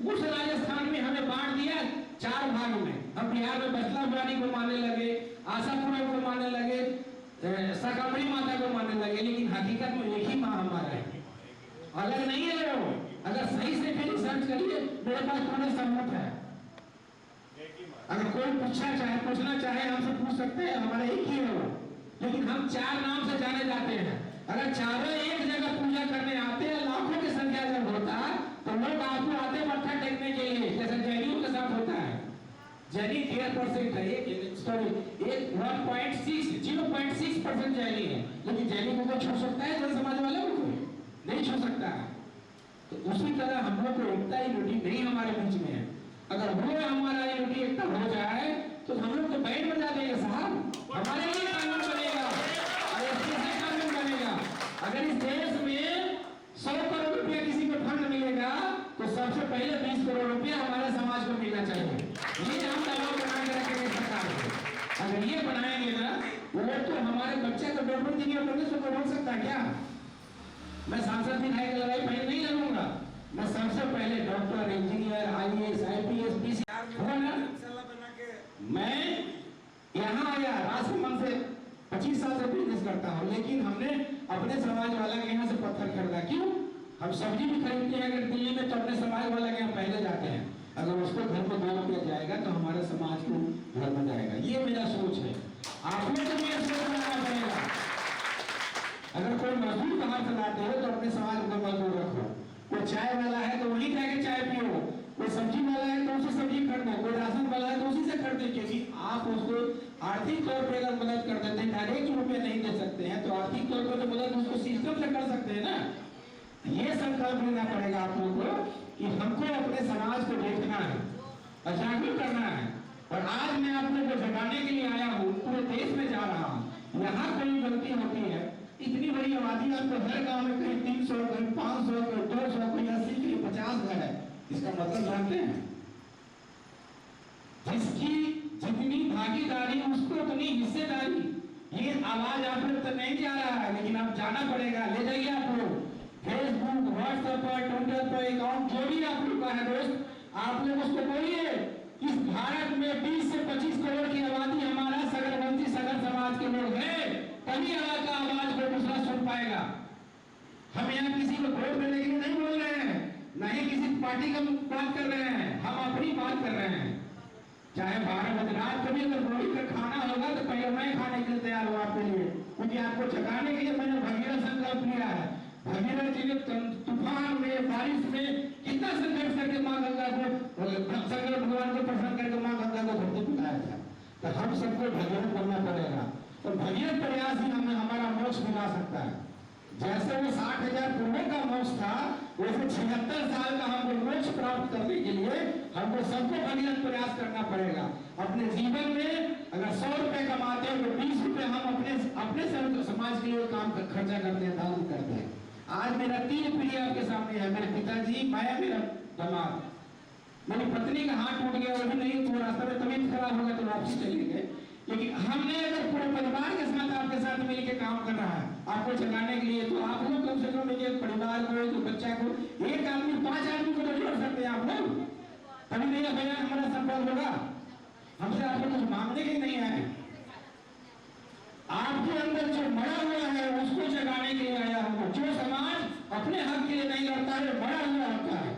उस राजस्थान में हमें बांट दिया 4 भाग में। हम बिहार में बसला भवानी को मानने लगे, आशा पूरन को मानने लगे, शाकावरी माता को मानने लगे, लेकिन हकीकत में एक ही माँ हमारा है, अलग नहीं है लोग। अगर सही से फिर रिसर्च करिए, मेरे पास पूरे सबूत है। अगर कोई पूछना चाहे हमसे पूछ सकते हैं, हमारा एक ही है। लेकिन हम 4 नाम से जाने जाते हैं। अगर चारों एक जगह पूजा करने आते हैं, लाखों की संख्या जब होता तो लोग आपको आते मत्था टेकने के लिए, जैसे जैनियों के साथ होता है। जैनी 1.5% है, 0.6% जैनी है, लेकिन जैनी को छू सकता है जन समाज वाले को नहीं छू सकता है। तो उसी तरह हम लोग को एकता यूनिटी नहीं हमारे बीच में है। अगर वो हमारा यूनिटी एकता हो जाए तो हम लोग तो बैंड बजा देंगे साहब, हमारे लिए कानून बनेगा, कानून बनेगा। अगर इस देश में 100 करोड़ रुपया किसी को फंड मिलेगा तो सबसे पहले 20 करोड़ रुपया हमारे समाज को मिलना चाहिए। ये हम दबाव बना के रखेंगे सरकार को। अगर ये बनाएंगे ना, वो तो हमारे बच्चे को डॉक्टर इंजीनियर बनने से रोक सकता है क्या? मैं सांसद विधायक की लड़ाई पहले नहीं लड़ूंगा, मैं सबसे पहले doctor, engineer, IAS, IPS, PCR बना के मैं यहाँ आया। राजसमंद से 25 साल से बिजनेस करता हूँ, लेकिन हमने अपने समाज वाला के यहाँ से पत्थर खरीदा। क्यों? हम सब्जी भी खरीदते हैं अगर दिल्ली में तो अपने समाज वाला के यहाँ पहले जाते हैं। अगर उसको घर में 2 रुपया जाएगा तो हमारे समाज को घर में जाएगा। ये मेरा सोच है, आपने तो मेरा सोच बनाना पड़ेगा। अगर कोई मजदूर बाहर से लाते हो तो अपने समाज को मजदूर रखो। कोई चाय वाला है तो वहीं जाके चाय पियो, कोई सब्जी वाला है तो उसे सब्जी खरीदो, कोई राशन वाला है तो उसी से खरीदो। क्योंकि आप उसको आर्थिक तौर पर अगर मदद कर देते हैं, डायरेक्ट रुपये नहीं दे सकते हैं, तो आर्थिक तौर पर तो मदद उसको सिस्टम से कर सकते हैं ना। ये संकल्प लेना पड़ेगा आप लोगों को कि हमको अपने समाज को देखना है, जागरूक करना है। और आज मैं आप लोग को जगाने के लिए आया हूँ, पूरे देश में जा रहा हूँ। यहाँ कोई गलती होती है, इतनी बड़ी आबादी, आपको हर गांव में कहीं 300, कहीं 500, कहीं 200, कहीं 80, कहीं 50 घर है। इसका मतलब जानते हैं, जिसकी जितनी भागीदारी उसको उतनी हिस्सेदारी। ये आवाज आप लोग तक नहीं जा रहा है, लेकिन अब जाना पड़ेगा। ले जाइए आप लोग फेसबुक, व्हाट्सएप पर, ट्विटर पर अकाउंट जो भी आप लोग का है दोस्त, आप लोग उसको बोलिए इस भारत में 20 से 25 करोड़ की आबादी हमारा सगरवंशी सगर समाज के लोग हैं, तभी आवाज का आवाज को दूसरा सुन पाएगा। हम यहाँ किसी को वोट देने के लिए नहीं बोल रहे हैं, न ही किसी पार्टी का बात कर रहे हैं, हम अपनी बात कर रहे हैं। चाहे 12 बजे रात को भी अगर रोटी का खाना होगा तो पहले मैं खाने के लिए तैयार हूँ आपके लिए, क्योंकि आपको जगाने के लिए मैंने भगीरथ संकल्प लिया है। भगीरथ जी ने तूफान में, बारिश में कितना संघर्ष करके माँ गंगा को, शंकर भगवान को प्रसन्न करके माँ गंगा को धरती पिलाया था। तो हम सबको भगीरथ बनना पड़ेगा। तो भगीरथ प्रयास ही हमें हमारा मोक्ष मिला सकता है। जैसे वो 60,000 पूर्वों का मोक्ष था, वैसे 76 साल का हमको मोक्ष प्राप्त करने के लिए हमको सबको भगीरथ प्रयास करना पड़ेगा। अपने जीवन में अगर 100 रुपए कमाते हैं तो 20 रुपए हम अपने समाज के लिए काम खर्चा करते हैं, दान करते हैं। आज मेरा 3 पीढ़ी आपके सामने है, मेरे पिताजी, मैं, मेरा दामाद। मेरी पत्नी का हाथ टूट गया, वो भी नहीं, तो रास्ते में तबीयत खराब होगा तो वापसी चले गए। लेकिन हमने अगर पूरे परिवार के साथ आपके साथ मिलकर काम कर रहा है आपको जगाने के लिए, तो आप लोग कम से कम एक परिवार को, एक बच्चा को, एक आदमी, 5 आदमी को तो जोड़ सकते हैं आप लोग। तभी नहीं भैया हमारा संपर्क होगा। हमसे आपको कुछ मांगने के नहीं आए, आपके अंदर जो मरा हुआ है उसको जगाने के लिए आया हूँ। जो समाज अपने हक के लिए नहीं लड़ता है, मरा हुआ होता है,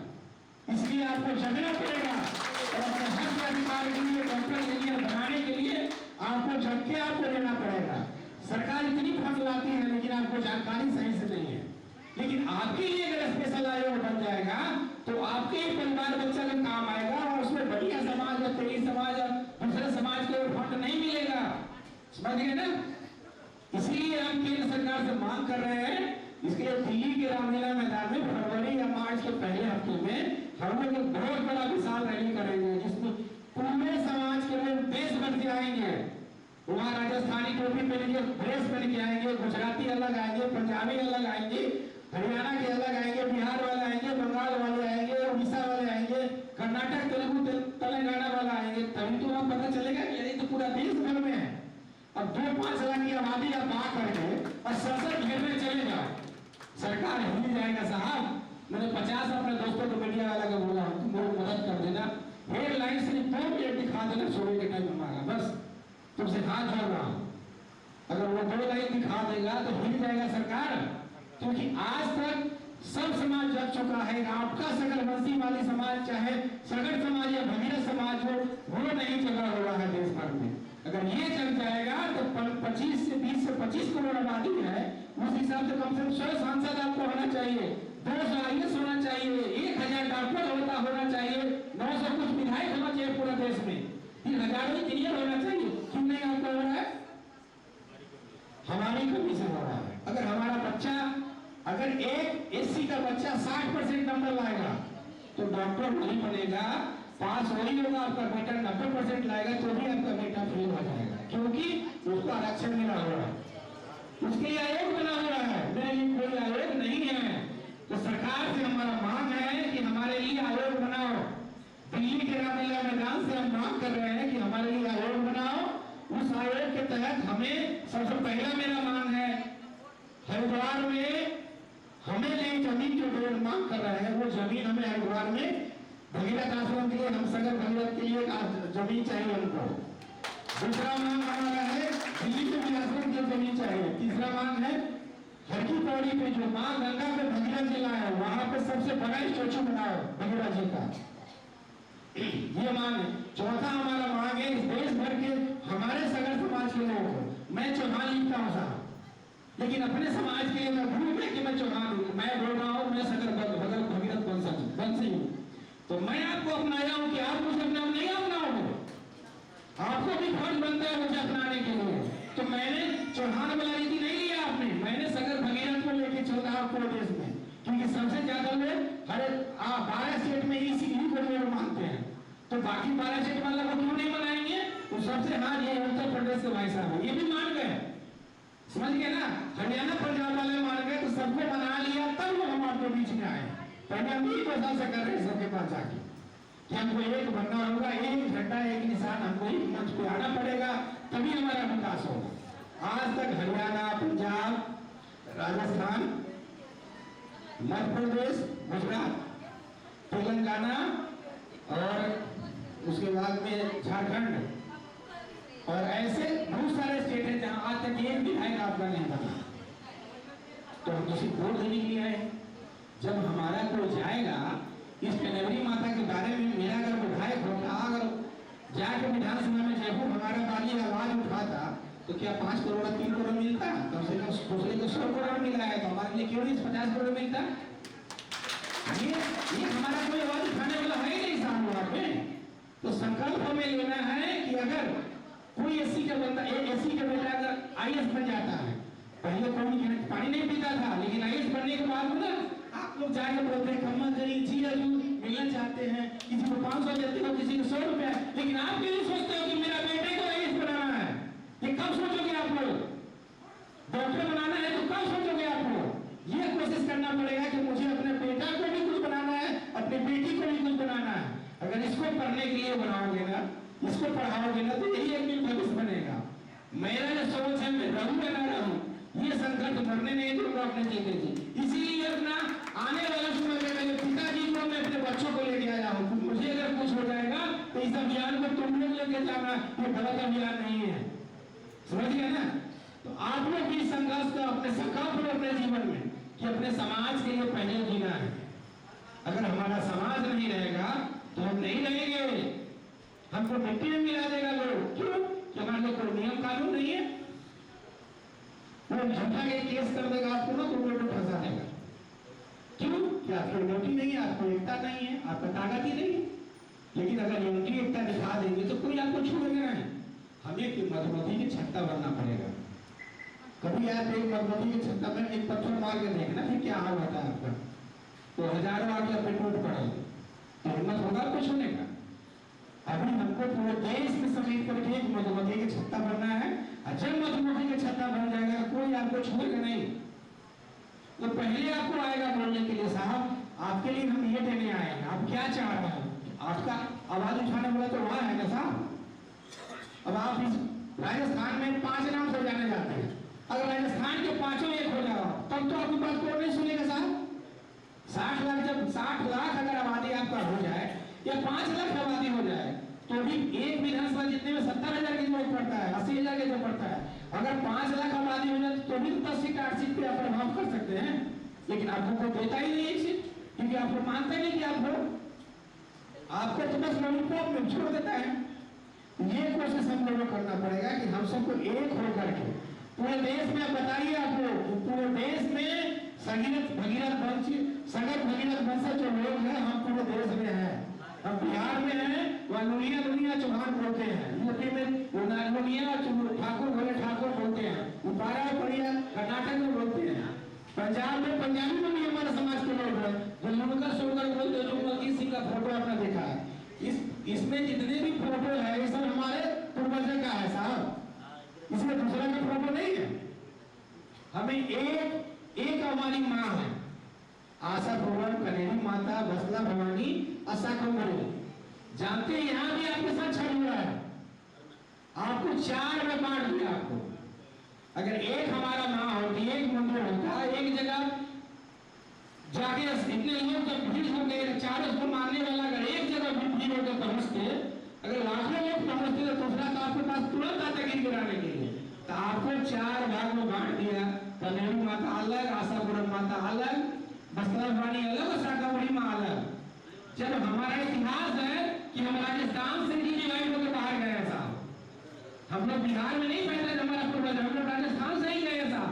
इसलिए आपको जगना पड़ेगा। और अपने हक के अधिकार के लिए, डॉक्टर इंजीनियर बनाने के लिए आपको जग के आपको लेना पड़ेगा। सरकार इतनी फंड लाती है, लेकिन आपको जानकारी सही से नहीं है। लेकिन आपके लिए अगर स्पेशल आयोग बन जाएगा तो आपके ही परिवार बच्चा का काम आएगा, और उसमें बढ़िया समाज या तेली समाज या दूसरे समाज को फंड नहीं मिलेगा। समझ गए ना? इसलिए हम केंद्र सरकार से मांग कर रहे हैं, इसके लिए दिल्ली के रामलीला मैदान में फरवरी या मार्च के पहले हफ्ते में हम लोग एक बहुत बड़ा विशाल रैली करेंगे, जिसमें पूरे समाज के लोग देश भर से आएंगे। वहाँ राजस्थानी टोपी पहनेंगे, ड्रेस पहन के आएंगे, गुजराती अलग आएंगे, पंजाबी अलग आएंगे, हरियाणा के अलग आएंगे, बिहार वाले आएंगे, बंगाल वाले आएंगे, उड़ीसा वाले आएंगे, कर्नाटक, तेलुगु, तेलंगाना वाला आएंगे। तभी तो वहाँ पता चलेगा कि यही तो पूरा देश भर में है। अब 2-5 लाख की आबादी आप आ करके और सड़क घेरने चले जाओ, सरकार हिल जाएगा साहब। मैंने 50 अपने दोस्तों को मीडिया वाला को बोला तुम लोग मदद कर देना, हेडलाइन सिर्फ 2 मिनट दिखा देना सुबह के टाइम हमारा, बस तुमसे हाथ जोड़ रहा हूं। अगर वो 2 लाइन दिखा देगा तो हिल जाएगा सरकार, क्योंकि आज तक सब समाज जग चुका है। आपका सगरवंशी वाली समाज, चाहे सगर समाज या भगीरथ समाज हो, वो नहीं जगा हुआ है देश भर में। अगर ये चल जाएगा तो 20 से 25 करोड़ आबादी है, उस हिसाब से कम 100 सांसद आपको होना चाहिए, 200 IAS होना चाहिए, 1000 डॉक्टर होना चाहिए, 900 कुछ विधायक होना चाहिए पूरे देश में, 3000 इंजीनियर होना चाहिए। क्यों नहीं आपका हो रहा है? हमारी कमी से हो रहा है। अगर हमारा बच्चा, अगर एक SC का बच्चा 60% नंबर लाएगा तो डॉक्टर नहीं बनेगा, पास वही होगा। आपका बेटा 90% लाएगा तो भी आपका बेटा फेल हो जाएगा, क्योंकि उसको आरक्षण मिला हुआ है, उसके लिए आयोग बना हुआ है। मेरे लिए कोई आयोग नहीं है। तो सरकार से हमारा मांग है कि हमारे लिए आयोग बनाओ। दिल्ली के रामलीला मैदान से हम मांग कर रहे हैं कि हमारे लिए आयोग बनाओ। उस आयोग के तहत हमें सबसे पहला मेरा मांग है, हरिद्वार में हमें लिए जमीन जो लोग मांग कर रहे हैं, वो जमीन हमें हरिद्वार में भगीरथ आश्रम के लिए, हम सगर भगीरथ के लिए जमीन चाहिए हमको। दूसरा मांग हमारा है दिल्ली के भी आश्रम की जमीन चाहिए। तीसरा मांग है हर की पौड़ी पे जो माँ गंगा पे भगीरथ जी लाए, वहां पे सबसे बड़ा स्टेचू बनाओ भगीरथ जी का, ये मांग है। चौथा हमारा मांग है, इस देश भर के हमारे सगर समाज के लोगों को, मैं चौहान लिखता हूँ साहब, लेकिन अपने समाज के लिए मैं भूल गया कि मैं चौहान हूँ। मैं बोल रहा हूँ मैं सगर भगीरथ वंशी हूँ। तो मैं आपको अपनाया हूँ कि आप मुझे अपना नहीं अपनाओगे, आपको भी फर्ज बनता है मुझे अपनाने के लिए। तो मैंने चौहान वाला रीति नहीं लिया आपने, मैंने सगर भगीरथ को लेके चलता हूँ पूरे देश में, क्योंकि सबसे ज्यादा लोग हर 12 स्टेट में इसी को लोग मानते हैं, तो बाकी 12 स्टेट वाला को क्यों नहीं मनाएंगे? तो सबसे हाँ ये उत्तर प्रदेश के भाई साहब ये भी मान गए, समझ गए ना। हरियाणा पंजाब वाले मान गए तो सबको मना लिया, तब वो हम आपके बीच में आए। पहले हम यही कोशिश से कर रहे सबके पास जाके कि हमको एक बनना होगा, एक झंडा एक निशान, हमको एक मंच पे आना पड़ेगा, तभी हमारा विकास होगा। आज तक हरियाणा, पंजाब, राजस्थान, मध्य प्रदेश, गुजरात, तेलंगाना और उसके बाद में झारखंड और ऐसे बहुत सारे स्टेट हैं जहां आज तक एक विधायक आपका नहीं बना। तो हम किसी वोट देने के लिए आए। जब हमारा कोई जाएगा इस कनेवरी माता के बारे में, मेरा अगर विधायक होता, अगर जाके विधानसभा में जयपुर हमारा वाली आवाज उठाता तो क्या 5 करोड़ 3 करोड़ मिलता? कम से कम दूसरे को 100 करोड़ मिला है, तो हमारे लिए क्यों नहीं 50 करोड़ मिलता? ये हमारा कोई आवाज उठाने वाला है ही नहीं सामने वहां पे। तो संकल्प हमें लेना है कि अगर कोई एससी का बंदा, एससी का बेटा अगर आईएएस बन जाता है, पहले कोई पानी नहीं पीता था, लेकिन आईएएस बनने के बाद ना आप लोग जाके बोलते हैं खम्मा करी जी मिलना चाहते हैं, किसी को 500 देते हो, किसी को 100 रुपया, लेकिन आप क्यों सोचते हो कि मेरा बेटे को आईएएस बनाना है? ये कब सोचोगे आप लोग? डॉक्टर बनाना है तो कब सोचोगे आप लोग? ये कोशिश करना पड़ेगा कि मुझे अपने बेटा को भी कुछ बनाना है, अपनी बेटी को भी कुछ बनाना है। अगर इसको पढ़ने के लिए बनाओगे ना, इसको पढ़ाओगे ना, तो यही एक दिन भविष्य बनेगा। मेरा जो सोच है, मैं रहूंगा ना रहूं, ये संकल्प करने नहीं दूंगा अपने जीते जी। इसीलिए अपना आने वाले समय में मेरे पिताजी को, मैं अपने बच्चों को लेके आया हूँ। मुझे अगर कुछ हो जाएगा तो इस अभियान को तुम लोग लेके जाना, ये गलत अभियान नहीं है, समझ गए ना। तो आप लोग भी संघर्ष का अपने संकल्प लो अपने जीवन में कि अपने समाज के लिए पहले जीना है। अगर हमारा समाज नहीं रहेगा तो हम नहीं रहेंगे, हमको मिट्टी में मिला देगा लोग। क्यों? कि हमारे लिए कोई नियम कानून नहीं है। वो झूठा के केस कर देगा आपको ना, तो वो फंसा देगा। क्यों? कि आपकी यूनिटी नहीं है, आपको एकता नहीं है, आपका ताकत ही नहीं है। लेकिन अगर यूनिटी एकता दिखा देंगे तो कोई आपको छोड़ेगा नहीं। हमें मधुमक्खी की छत्ता बनना पड़ेगा। कभी आप एक मधुमक्खी की छत्ता में एक पत्थर मार के देखना फिर क्या हाल होता है आपका, तो हजारों आके अपने टूट पड़ेंगे, तो हिम्मत होगा कुछ होने का। अभी हमको पूरे देश में समेट करके एक मधुमक्खी की छत्ता बनना है। जब मधुमक्खी की छत्ता बन जाएगा कोई आपको छोड़ेगा नहीं। तो पहले आपको आएगा बोलने के लिए, साहब आपके लिए हम ये देने आए हैं, आप क्या चाह रहे हैं? आपका आवाज उठाने वाला तो वहां है ना साहब। अब आप इस राजस्थान में 5 नाम से जाने जाते हैं, अगर राजस्थान के 5 एक हो जाओ तब तो आपकी बात कौन नहीं सुनेगा साहब। 60 लाख, जब 60 लाख अगर आबादी आपका हो जाए या 5 लाख आबादी हो जाए तो भी एक विधानसभा जितने में 70,000 की जरूरत पड़ता है, 80,000 की जरूरत पड़ता है। अगर 5 लाख आबादी हो जाए तो भी 10 सीट 8 सीट पे आप प्रभाव कर सकते हैं। लेकिन आपको कोई देता ही नहीं एक सीट, क्योंकि आपको मानते नहीं कि आप हो, आपको तो बस लॉलीपॉप में छोड़ देता है। ये कोशिश हम लोगों को करना पड़ेगा कि हम सबको एक होकर के पूरे देश में, बताइए आपको पूरे देश में भगीरथ वंश जो लोग हैं, हम पूरे देश में हैं। हम बिहार में हैं, वह लुनिया चौहान बोलते हैं, यूपी में लुनिया ठाकुर भोले ठाकुर बोलते हैं, उपारा बढ़िया कर्नाटक में बोलते हैं, पंजाब में पंजाबी में भी हमारे समाज के लोग हैं जो लुनकर सोकर बोलते हैं। जो मलकीत सिंह का फोटो आपने देखा है, इसमें जितने भी फोटो है ये सब हमारे पूर्वजों का है साहब, इसमें दूसरा का फोटो नहीं है। हमें एक हमारी माँ है, आशा पूरन, कनेरी माता, बसला भवानी, आशा कुंभरी। जानते हैं यहाँ भी आपके साथ छड़ हुआ है, आपको 4 में बांट दिया। आपको अगर एक हमारा माँ होती, एक मंदिर होता, एक जगह जाके इतने लोग जब भीड़ हो गए, 4 को मारने वाला अगर एक जगह भीड़ होकर पहुंचते, अगर लाखों लोग पहुंचते तो दूसरा तो आपके पास तुरंत आता गिराने के लिए। तो आपको 4 भाग में बांट दिया। कनेरी माता अलग, आशा पूरन माता अलग, बसला भवानी अलग और शाकावरी माँ अलग। जब हमारा इतिहास है कि हम राजस्थान से ही डिवाइड होकर बाहर गए साहब, हम लोग बिहार में नहीं पैदा जब हमारा पूर्वज, हम लोग राजस्थान से ही गए साहब,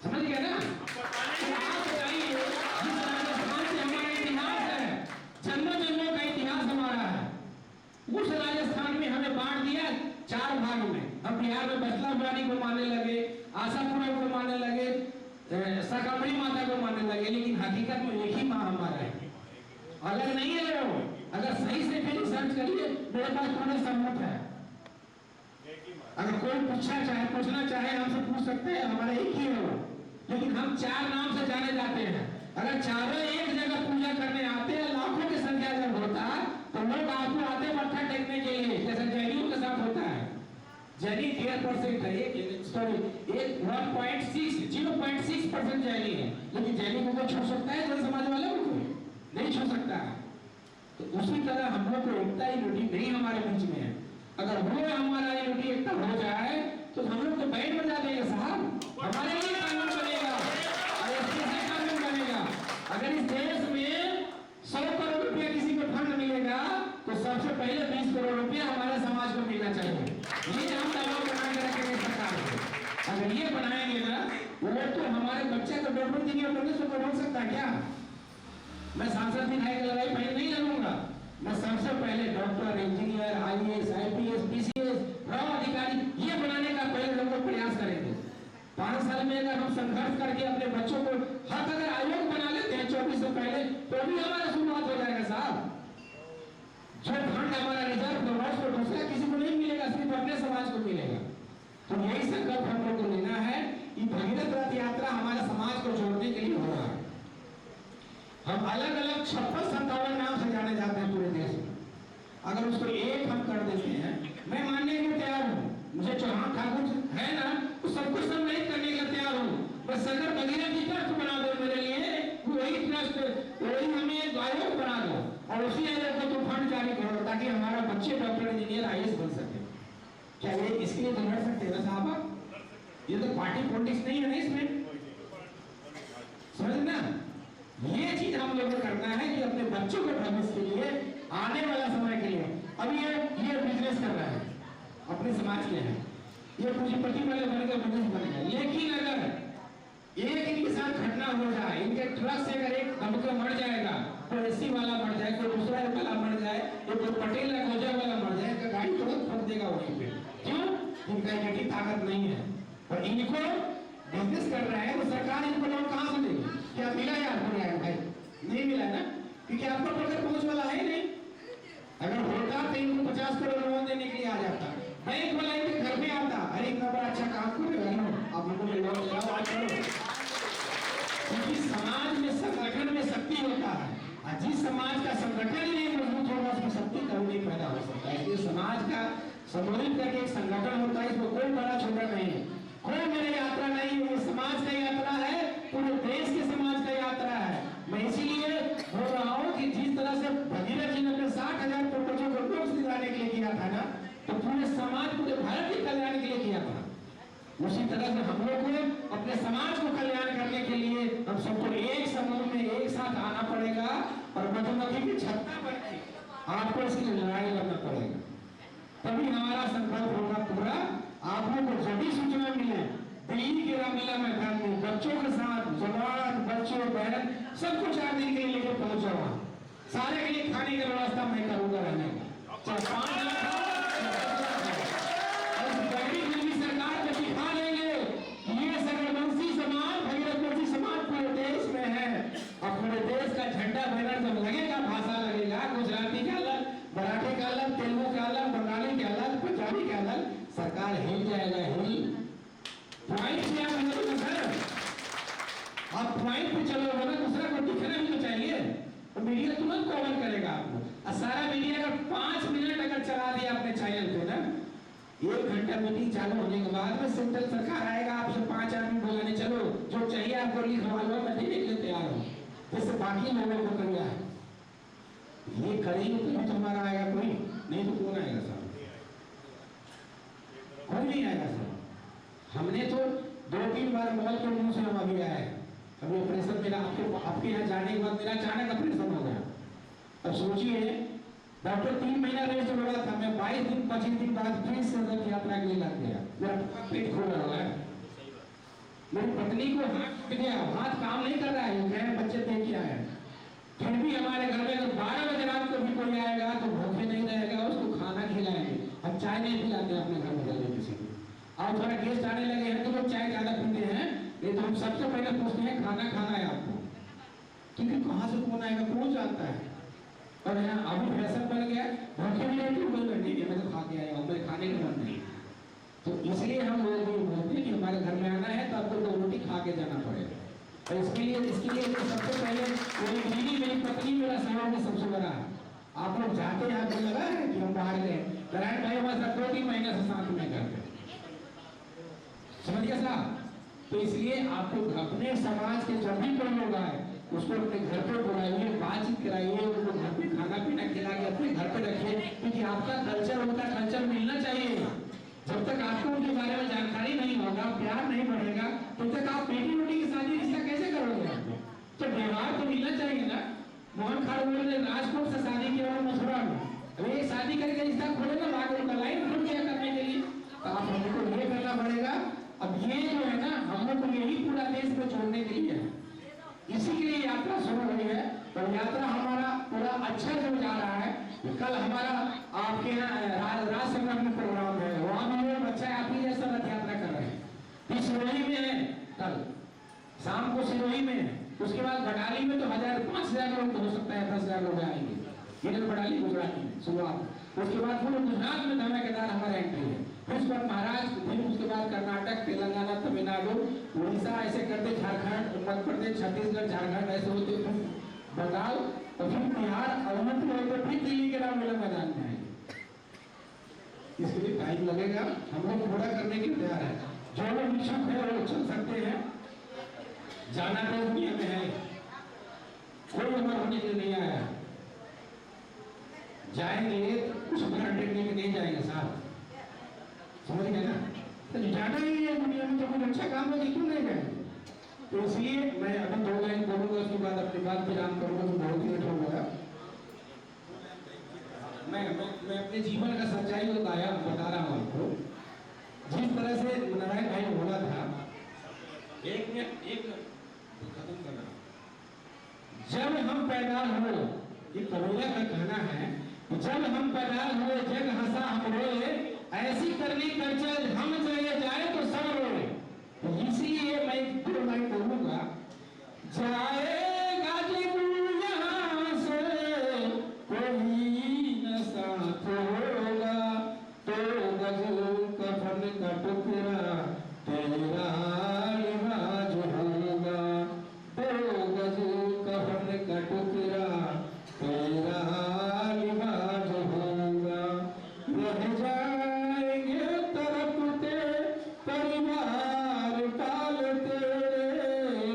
समझ गए ना। आप बताइए, जिस राजस्थान से हमारा इतिहास है, जन्मों जन्मों का इतिहास हमारा है, उस राजस्थान में हमें बांट दिया 4 भाग में। हम बिहार में बसला भवानी को मानने लगे, आशा पूरन को मानने लगे, शाकंभरी माता को मानने लगे, लेकिन हकीकत में एक ही माँ हमारा है, अलग नहीं है वो। अगर सही से फिर रिसर्च करिए, मेरे पास पूरे सबूत है। अगर कोई पूछना चाहे हमसे पूछ सकते हैं, हमारा एक ही है वो। लेकिन हम 4 नाम से जाने जाते हैं। अगर चारों एक जगह पूजा करने आते हैं, लाखों की संख्या जब होता तो लोग आपको आते मत्था टेकने के लिए, जैसे जैनियों के साथ होता है। जैनी 1.5% है, 0.6% जैनी है, लेकिन जैनी को कोई छू सकता है? जैन समाज वाले को कोई नहीं छू सकता है। तो उसी तरह हम लोग को एकता यूनिटी नहीं हमारे बीच में है। अगर वो हमारा यूनिटी एकता हो जाए तो हम लोग तो बैंड बजा देंगे साहब, हमारे लिए कानून बनेगा और ऐसे कानून बनेगा। अगर इस देश में 100 करोड़ रुपया किसी को फंड मिलेगा तो सबसे पहले 20 करोड़ रुपया हमारे समाज को मिलना चाहिए। ये हम दबाव बना के रखेंगे सरकार को। अगर ये बनाएंगे ना, वो तो हमारे बच्चे को डॉक्टर इंजीनियर बनने से रोक सकता है क्या? मैं सांसद विधायक लड़ाई पहले नहीं लड़ूंगा। मैं सबसे पहले doctor, engineer, IAS, IPS, PCS, अधिकारी ये बनाने का पहले हम लोग प्रयास करेंगे। 5 साल में अगर हम संघर्ष करके अपने बच्चों को हक अगर आयोग बना लेते हैं 24 से पहले, तो भी हमारा शुरुआत हो जाएगा साहब। जो फंड हमारा रिजर्व वर्ष को दूसरा किसी को नहीं मिलेगा, सिर्फ अपने समाज को मिलेगा। तो यही संकल्प हम लोग को लेना है कि भगीरथ रथ यात्रा हमारे समाज को जोड़ने के लिए हो रहा है। हम अलग अलग 56-57 नाम से जाने जाते हैं पूरे देश में। अगर उसको एक हम कर देते हैं, मैं मानने के लिए तैयार हूँ। मुझे चौहान ठाकुर है ना, तो सब कुछ सम्मिलित करने के लिए तैयार हूँ। बस अगर भगीरथ जी ट्रस्ट बना दो मेरे लिए, वही ट्रस्ट, वही हमें एक आयोग बना दो और उसी आयोग को तुम फंड जारी करो ताकि हमारा बच्चे डॉक्टर, इंजीनियर, IAS बन सके। क्या ये इसके लिए तो लड़ सकते हैं साहब? ये तो पार्टी पॉलिटिक्स नहीं है ना इसमें, समझना। ये चीज हम लोगों को करना है कि अपने बच्चों के भविष्य के लिए, आने वाला समय के लिए। अब ये बिजनेस कर रहा है, अपने समाज के हैं, ये पूंजीपति वाले बनेगा, बिजनेस बनेगा। लेकिन अगर एक इनके साथ घटना हो जाए, इनके ट्रक से अगर एक दमका मर जाएगा, कोई एसी वाला मर जाए, कोई दूसरा वाला मर जाए, कोई पटेल या गोजा वाला मर जाए, तो गाड़ी तुरंत फंस देगा वहीं पे। क्यों? इनका इनकी ताकत नहीं है और इनको बिजनेस कर रहे हैं, तो सरकार इनको लोन कहाँ से देगी? क्या मिला यार भाई? नहीं मिला ना, क्योंकि आपको पकड़ पहुंच वाला है नहीं। अगर होता तो इनको 50 करोड़ लोन देने के लिए आ जाता, बैंक वाला इनके घर पे आता, अरे इतना बड़ा अच्छा काम कर रहे हो, आप लोगों ने लोन दिया, आज करो। क्योंकि समाज में संगठन में शक्ति होता है, और जिस समाज का संगठन ही नहीं मजबूत होगा उसमें शक्ति कभी नहीं पैदा हो सकता है। इसलिए समाज का संबोधित करके एक संगठन होता है, इसमें कोई बड़ा छोटा नहीं है, कोई मेरी यात्रा नहीं है, ये समाज का यात्रा है, पूरे देश के समाज का यात्रा है। मैं इसीलिए बोल रहा हूँ कि जिस तरह से भगीरथ जी ने अपने 60,000 पूर्वजों को मोक्ष दिलाने के लिए किया था ना, तो पूरे समाज, पूरे भारत के कल्याण के लिए किया था। उसी तरह से हम लोग को अपने समाज को कल्याण करने के लिए हम सबको एक समूह में एक साथ आना पड़ेगा और मधुमक्खी की छत्ता पर आपको इसकी लड़ाई लड़ना पड़ेगा, तभी हमारा संकल्प होगा पूरा। आप लोग को जब भी सूचना मिले, दिल्ली के रामलीला मैदान में बच्चों के साथ, जवान, बच्चों, बहन सबको 4 दिन के लिए लेकर पहुंचा वहां, सारे के लिए खाने की व्यवस्था मैं करूंगा रहने का। 5 लाख सरकार को दिखा देंगे ये सगरवंशी समाज, भगीरथवंशी समाज पूरे देश में है। और पूरे देश का झंडा बैनर जब लगेगा, भाषा लगेगा, गुजराती का अलग, मराठी का अलग, तेलुगु का अलग, बंगाली का अलग, पंजाबी का अलग, सरकार हिल जाएगा। हिल पॉइंट पे आप पॉइंट पे चलोगे ना, दूसरा को दिखना भी तो चाहिए, तो मीडिया तुरंत कवर करेगा आपको। और सारा मीडिया अगर 5 मिनट अगर चला दिया अपने चैनल पे ना, 1 घंटा मीटिंग चालू होने के बाद में सेंट्रल सरकार आएगा, आपसे 5 आदमी बुलाने, चलो जो चाहिए आपको लिखवा लो, मैं देने के लिए तैयार हूँ, जैसे बाकी लोगों को कर दिया है। ये करेंगे तो हमारा आएगा कोई, नहीं तो कौन आएगा साहब? कोई नहीं आएगा साहब। हमने तो 2-3 बार मॉल के मुंह से हम अभी आए, अभी ऑपरेशन मेरा आपके यहाँ जाने के बाद मेरा अचानक ऑपरेशन हो गया। अब सोचिए डॉक्टर 3 महीना रेस्ट बोला था, मैं 22 दिन 25 दिन बाद फिर से रथ यात्रा के लिए लग गया। मेरा पेट खोला हुआ है, मेरी पत्नी को हाथ टूट गया, हाथ काम नहीं कर रहा है, मैं बच्चे देख के आया। फिर भी हमारे घर में अगर 12 बजे रात को भी कोई आएगा तो भूखे नहीं रहेगा, उसको खाना खिलाएंगे। हम चाय नहीं पिलाते अपने घर में जल्दी किसी को, और थोड़ा गेस्ट आने लगे हैं तो लोग चाय ज्यादा पीते हैं, नहीं तो हम सबसे पहले पूछते हैं खाना खाना है आपको, क्योंकि कहाँ से कौन आएगा कौन जानता है। और यहाँ अभी फैशन बन गया भूखे भी रहते बोल रहे मैं तो खा के आया हूँ, मेरे खाने का मन नहीं। तो इसलिए हम लोग बोलते हैं कि हमारे घर में आना है तो आपको 2 रोटी खा के जाना पड़ेगा। और इसके लिए सबसे पहले मेरी बीवी मेरी पत्नी मेरा सहयोग सबसे बड़ा है। आप लोग जाते हैं आपको लगा है कि हम बाहर गए, नारायण भाई हमारे 2-3 महीने से साथ में करते समझिए साहब। तो इसलिए आपको अपने समाज के जब भी कोई लोग आए उसको अपने घर पे बुलाइए, बातचीत कराइए, उनको घर पे खाना पीना खिला के अपने घर पे रखिए, क्योंकि आपका कल्चर उनका कल्चर मिलना चाहिए। जब तक आपको उनके बारे में जानकारी नहीं होगा, प्यार नहीं बढ़ेगा, तब तक आप बेटी बेटी के साथ रिश्ता कैसे करोगे? तो व्यवहार तो मिलना चाहिए ना। मोहन खाड़ू ने राजकोट से शादी किया मथुरा में, अभी शादी करके रिश्ता खोले ना भाग उनका लाइन खुल गया करने के लिए। तो आप हमको ये करना पड़ेगा। अब ये जो है ना हम लोग को यही पूरा देश में छोड़ने के लिए है, इसी के लिए यात्रा शुरू हुई है। और यात्रा हमारा पूरा अच्छा जो जा रहा है। कल हमारा आपके यहाँ राज संग्राम में प्रोग्राम है, वहाँ भी लोग अच्छा आप ही जैसा रथ यात्रा कर रहे हैं। सिरोही में है, कल शाम को सिरोही में है, उसके बाद बटाली में तो 1000-5000 लोग हो सकता है, 10,000 लोग आएंगे। ये बटाली गुजरात में शुरुआत, उसके बाद पूरे गुजरात में धमाकेदार हमारा एंट्री है। फिर उसके बाद महाराष्ट्र, फिर उसके बाद कर्नाटक, तेलंगाना, तमिलनाडु, उड़ीसा, ऐसे करते झारखंड, मध्य प्रदेश, छत्तीसगढ़, झारखंड ऐसे होते बंगाल, और फिर बिहार और मध्य प्रदेश, फिर दिल्ली के रामलीला मैदान में आएंगे। इसके लिए टाइम लगेगा, हम लोग पूरा करने के तैयार है। जो लोग इच्छुक है वो चल सकते हैं, जाना तो दुनिया में है, कोई उम्र होने के लिए नहीं आया। जाएंगे कुछ गारंटी नहीं जाएंगे साहब, समझ गए ना। तो जाना ही है दुनिया में, तो कुछ अच्छा काम है क्यों नहीं जाएंगे। तो इसलिए मैं अभी 2 लाइन बोलूंगा, उसके बाद अपनी बात विराम करूंगा, तो बहुत लेट हो गया। मैं अपने जीवन का सच्चाई बताया बता रहा हूँ आपको। जिस तरह से नारायण भाई बोला था, एक मिनट खत्म करना। जब हम पैदा हुए, ये कबीरा का कहना है, जब हम पैदा हुए जग हंसा हम रोए, ऐसी करनी कल्चर हम चले जाए तो सब रोए। तो इसलिए मैं 2 लाइन बोलूंगा। जाएगा जब यहाँ से कोई न साथ होगा, तो गजल कफन का टुकड़ा तेरा लिबाज होगा, तो गजल कफन का टुकड़ा तेरा लिबाज होगा। रह जाएंगे तरफते परिवार पालते,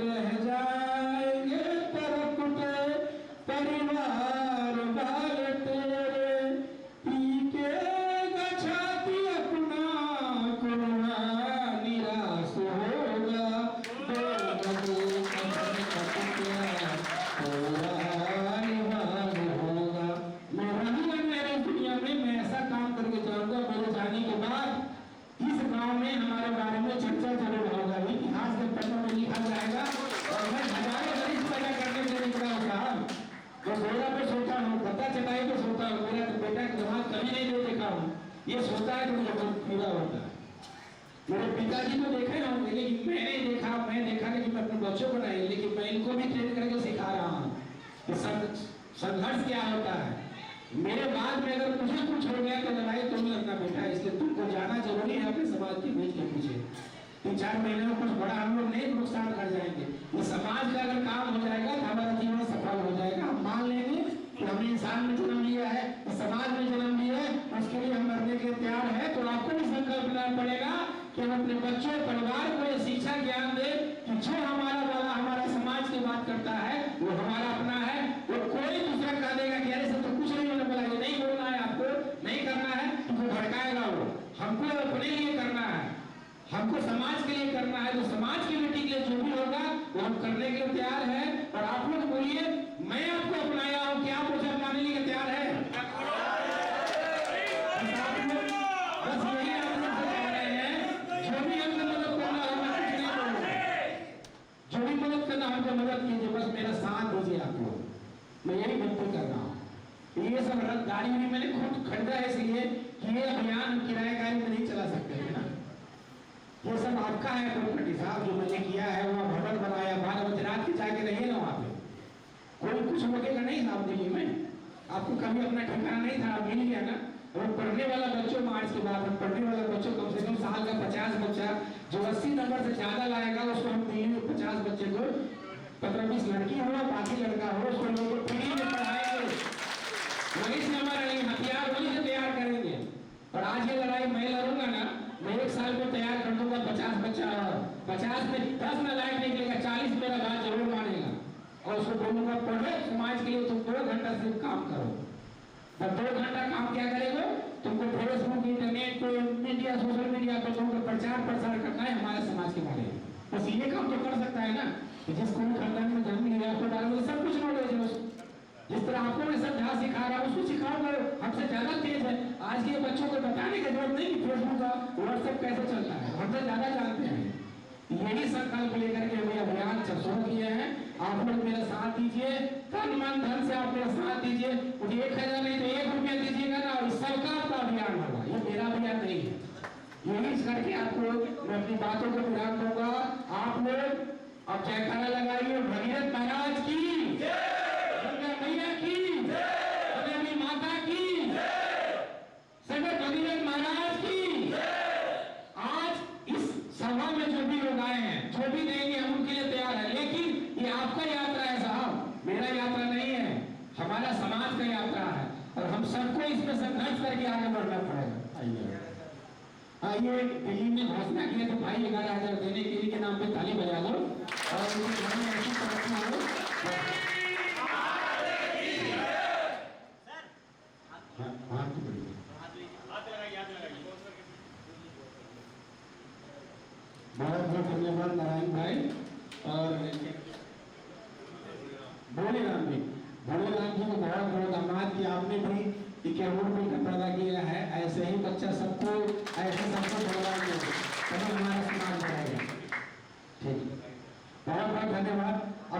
रह जाएंगे तरफते परिवार पालते, पीकेगा छाती अपना कुर्बान निराश होगा, दो गजल कफन का टुकड़ा तेरा लिबाज होगा। मैं रहूंगा मेरी दुनिया में, मैं ऐसा काम करके जाऊंगा। मेरे जाने के बाद इस गांव में हमारे बारे में चर्चा जरूर होगा, इतिहास के पन्नों में लिखा जाएगा। और मैं हजारों गरीब पैदा करने के लिए निकला हूँ साहब, तो घोड़ा पे सोता हूँ, गद्दा चटाई पे सोता हूँ, मेरा तो बेटा दिमाग कभी नहीं दे देखा हूँ, ये सोता है तो मुझे बहुत पीड़ा होता है। मेरे पिताजी को देखे होंगे, लेकिन मैं देखा लेकिन मैं अपने बच्चों को नहीं, लेकिन मैं इनको भी ट्रेन करके सिखा रहा हूँ कि संघर्ष क्या होता है। मेरे बाद में अगर मुझे कुछ हो गया तो लड़ाई तुम लड़ना बेटा, इसलिए तुमको जाना जरूरी है अपने समाज के बीच के पीछे। 3-4 महीने में कुछ बड़ा हम लोग नहीं नुकसान कर जाएंगे। ये समाज का अगर काम हो जाएगा तो हमारा जीवन सफल हो जाएगा। हम मान लेंगे कि हमने इंसान में जन्म लिया है, समाज में जन्म लिया है, उसके लिए हम मरने के तैयार है। तो आपको भी संकल्प लेना पड़ेगा कि हम अपने बच्चों परिवार को ये शिक्षा ज्ञान दे कि जो हमारा वाला हमारे समाज की बात करता है वो हमारा अपना है। वो कोई दूसरा कह देगा कि अरे सब तो कुछ नहीं होने वाला, ये नहीं बोलना है, आपको नहीं करना है, तो भड़काएगा वो। हमको अपने लिए करना है, हमको समाज के लिए करना है। तो समाज की बेटी के लिए जो भी होगा वो हम करने के लिए तैयार है। और आप लोग बोलिए मैं आपको अपनाया हूँ, क्या आप मुझे अपनाने के लिए तैयार है? बस यही आप लोग से कह रहे हैं, जो भी हमको मदद करना होगा कुछ नहीं बोलूंगा, जो भी मदद करना हमको मदद कीजिए, बस मेरा साथ दीजिए आप लोग। मैं यही विनती कर रहा हूँ। ये सब गाड़ी भी मैंने खुद खरीदा है, इसलिए कि ये अभियान किराए गाड़ी में नहीं चला सकते है ना। ये सब आपका है प्रॉपर्टी साहब, जो मैंने किया है वो भवन बनाया, 12 बजे रात के जाके रहिए ना वहाँ पे, कोई कुछ रोकेगा नहीं साहब। दिल्ली में आपको कभी अपना ठिकाना नहीं था, आप मिल गया ना। और पढ़ने वाला बच्चों में आज के बाद हम पढ़ने वाला बच्चों कम से कम साल का 50 बच्चा जो 80 नंबर से ज्यादा लाएगा उसको हम दिल्ली में 50 बच्चे को 15-20 लड़की हो बाकी लड़का हो उसको लोगों को फ्री में पढ़ाएंगे। वही से हमारा हथियार वही से तैयार करेंगे। और आज ये लड़ाई मैं लड़ूंगा ना, मैं 1 साल में तैयार कर दूंगा 50 बच्चा, 50 में 10 में लायक निकलेगा, 40 मेरा बात जरूर मानेगा। और उसको बोलूंगा पढ़ो समाज के लिए, तुम 2 घंटा सिर्फ काम करो। और 2 घंटा काम क्या करेगा, तुमको फेसबुक इंटरनेट पे मीडिया सोशल मीडिया पे तुमको प्रचार प्रसार करना है हमारे समाज के बारे में। बस ये काम तो कर सकता है ना कि जिसको खानदान में जन्म लिया उसको डाल में सब कुछ नॉलेज है उसको। जिस तरह आपको मैं सब जहाँ सिखा रहा हूँ उसको सिखाओ, हमसे ज्यादा तेज है। आज के बच्चों को बताने की जरूरत नहीं कि फेसबुक का व्हाट्सएप कैसे चलता है, हमसे ज्यादा जानते हैं। यही संकल्प लेकर के हमें अभियान शुरू किए हैं। आप लोग मेरा साथ दीजिए, तन मन धन से आप मेरा साथ दीजिए। मुझे 1000 नहीं तो 1 रुपया दीजिएगा ना, और सरकार का अभियान होगा, ये मेरा अभियान नहीं है। यही करके आपको मैं अपनी बातों को विराम दूंगा। आप लोग अब जयकारा लगाइए, भगीरथ महाराज की गंगा मैया की, देवी माता की, सगर भगीरथ महाराज की। आज इस सभा में जो भी लोग आए हैं, जो भी देंगे हम उनके लिए तैयार है। लेकिन ये आपका यात्रा है साहब, मेरा यात्रा नहीं है, हमारा समाज का यात्रा है। और हम सबको इसमें संघर्ष करके आगे बढ़ना पड़ेगा। आइए दिल्ली में घोषणा की है तो भाई 11,000 देने के लिए के नाम पे ताली बजा दो और ऐसी प्रार्थना हो। बहुत बहुत धन्यवाद नारायण भाई। और भोले राम जी को बहुत बहुत धन्यवाद कि आपने भी 51 रुपये का पैदा किया है। ऐसे ही बच्चा सबको ऐसे सबको भगवान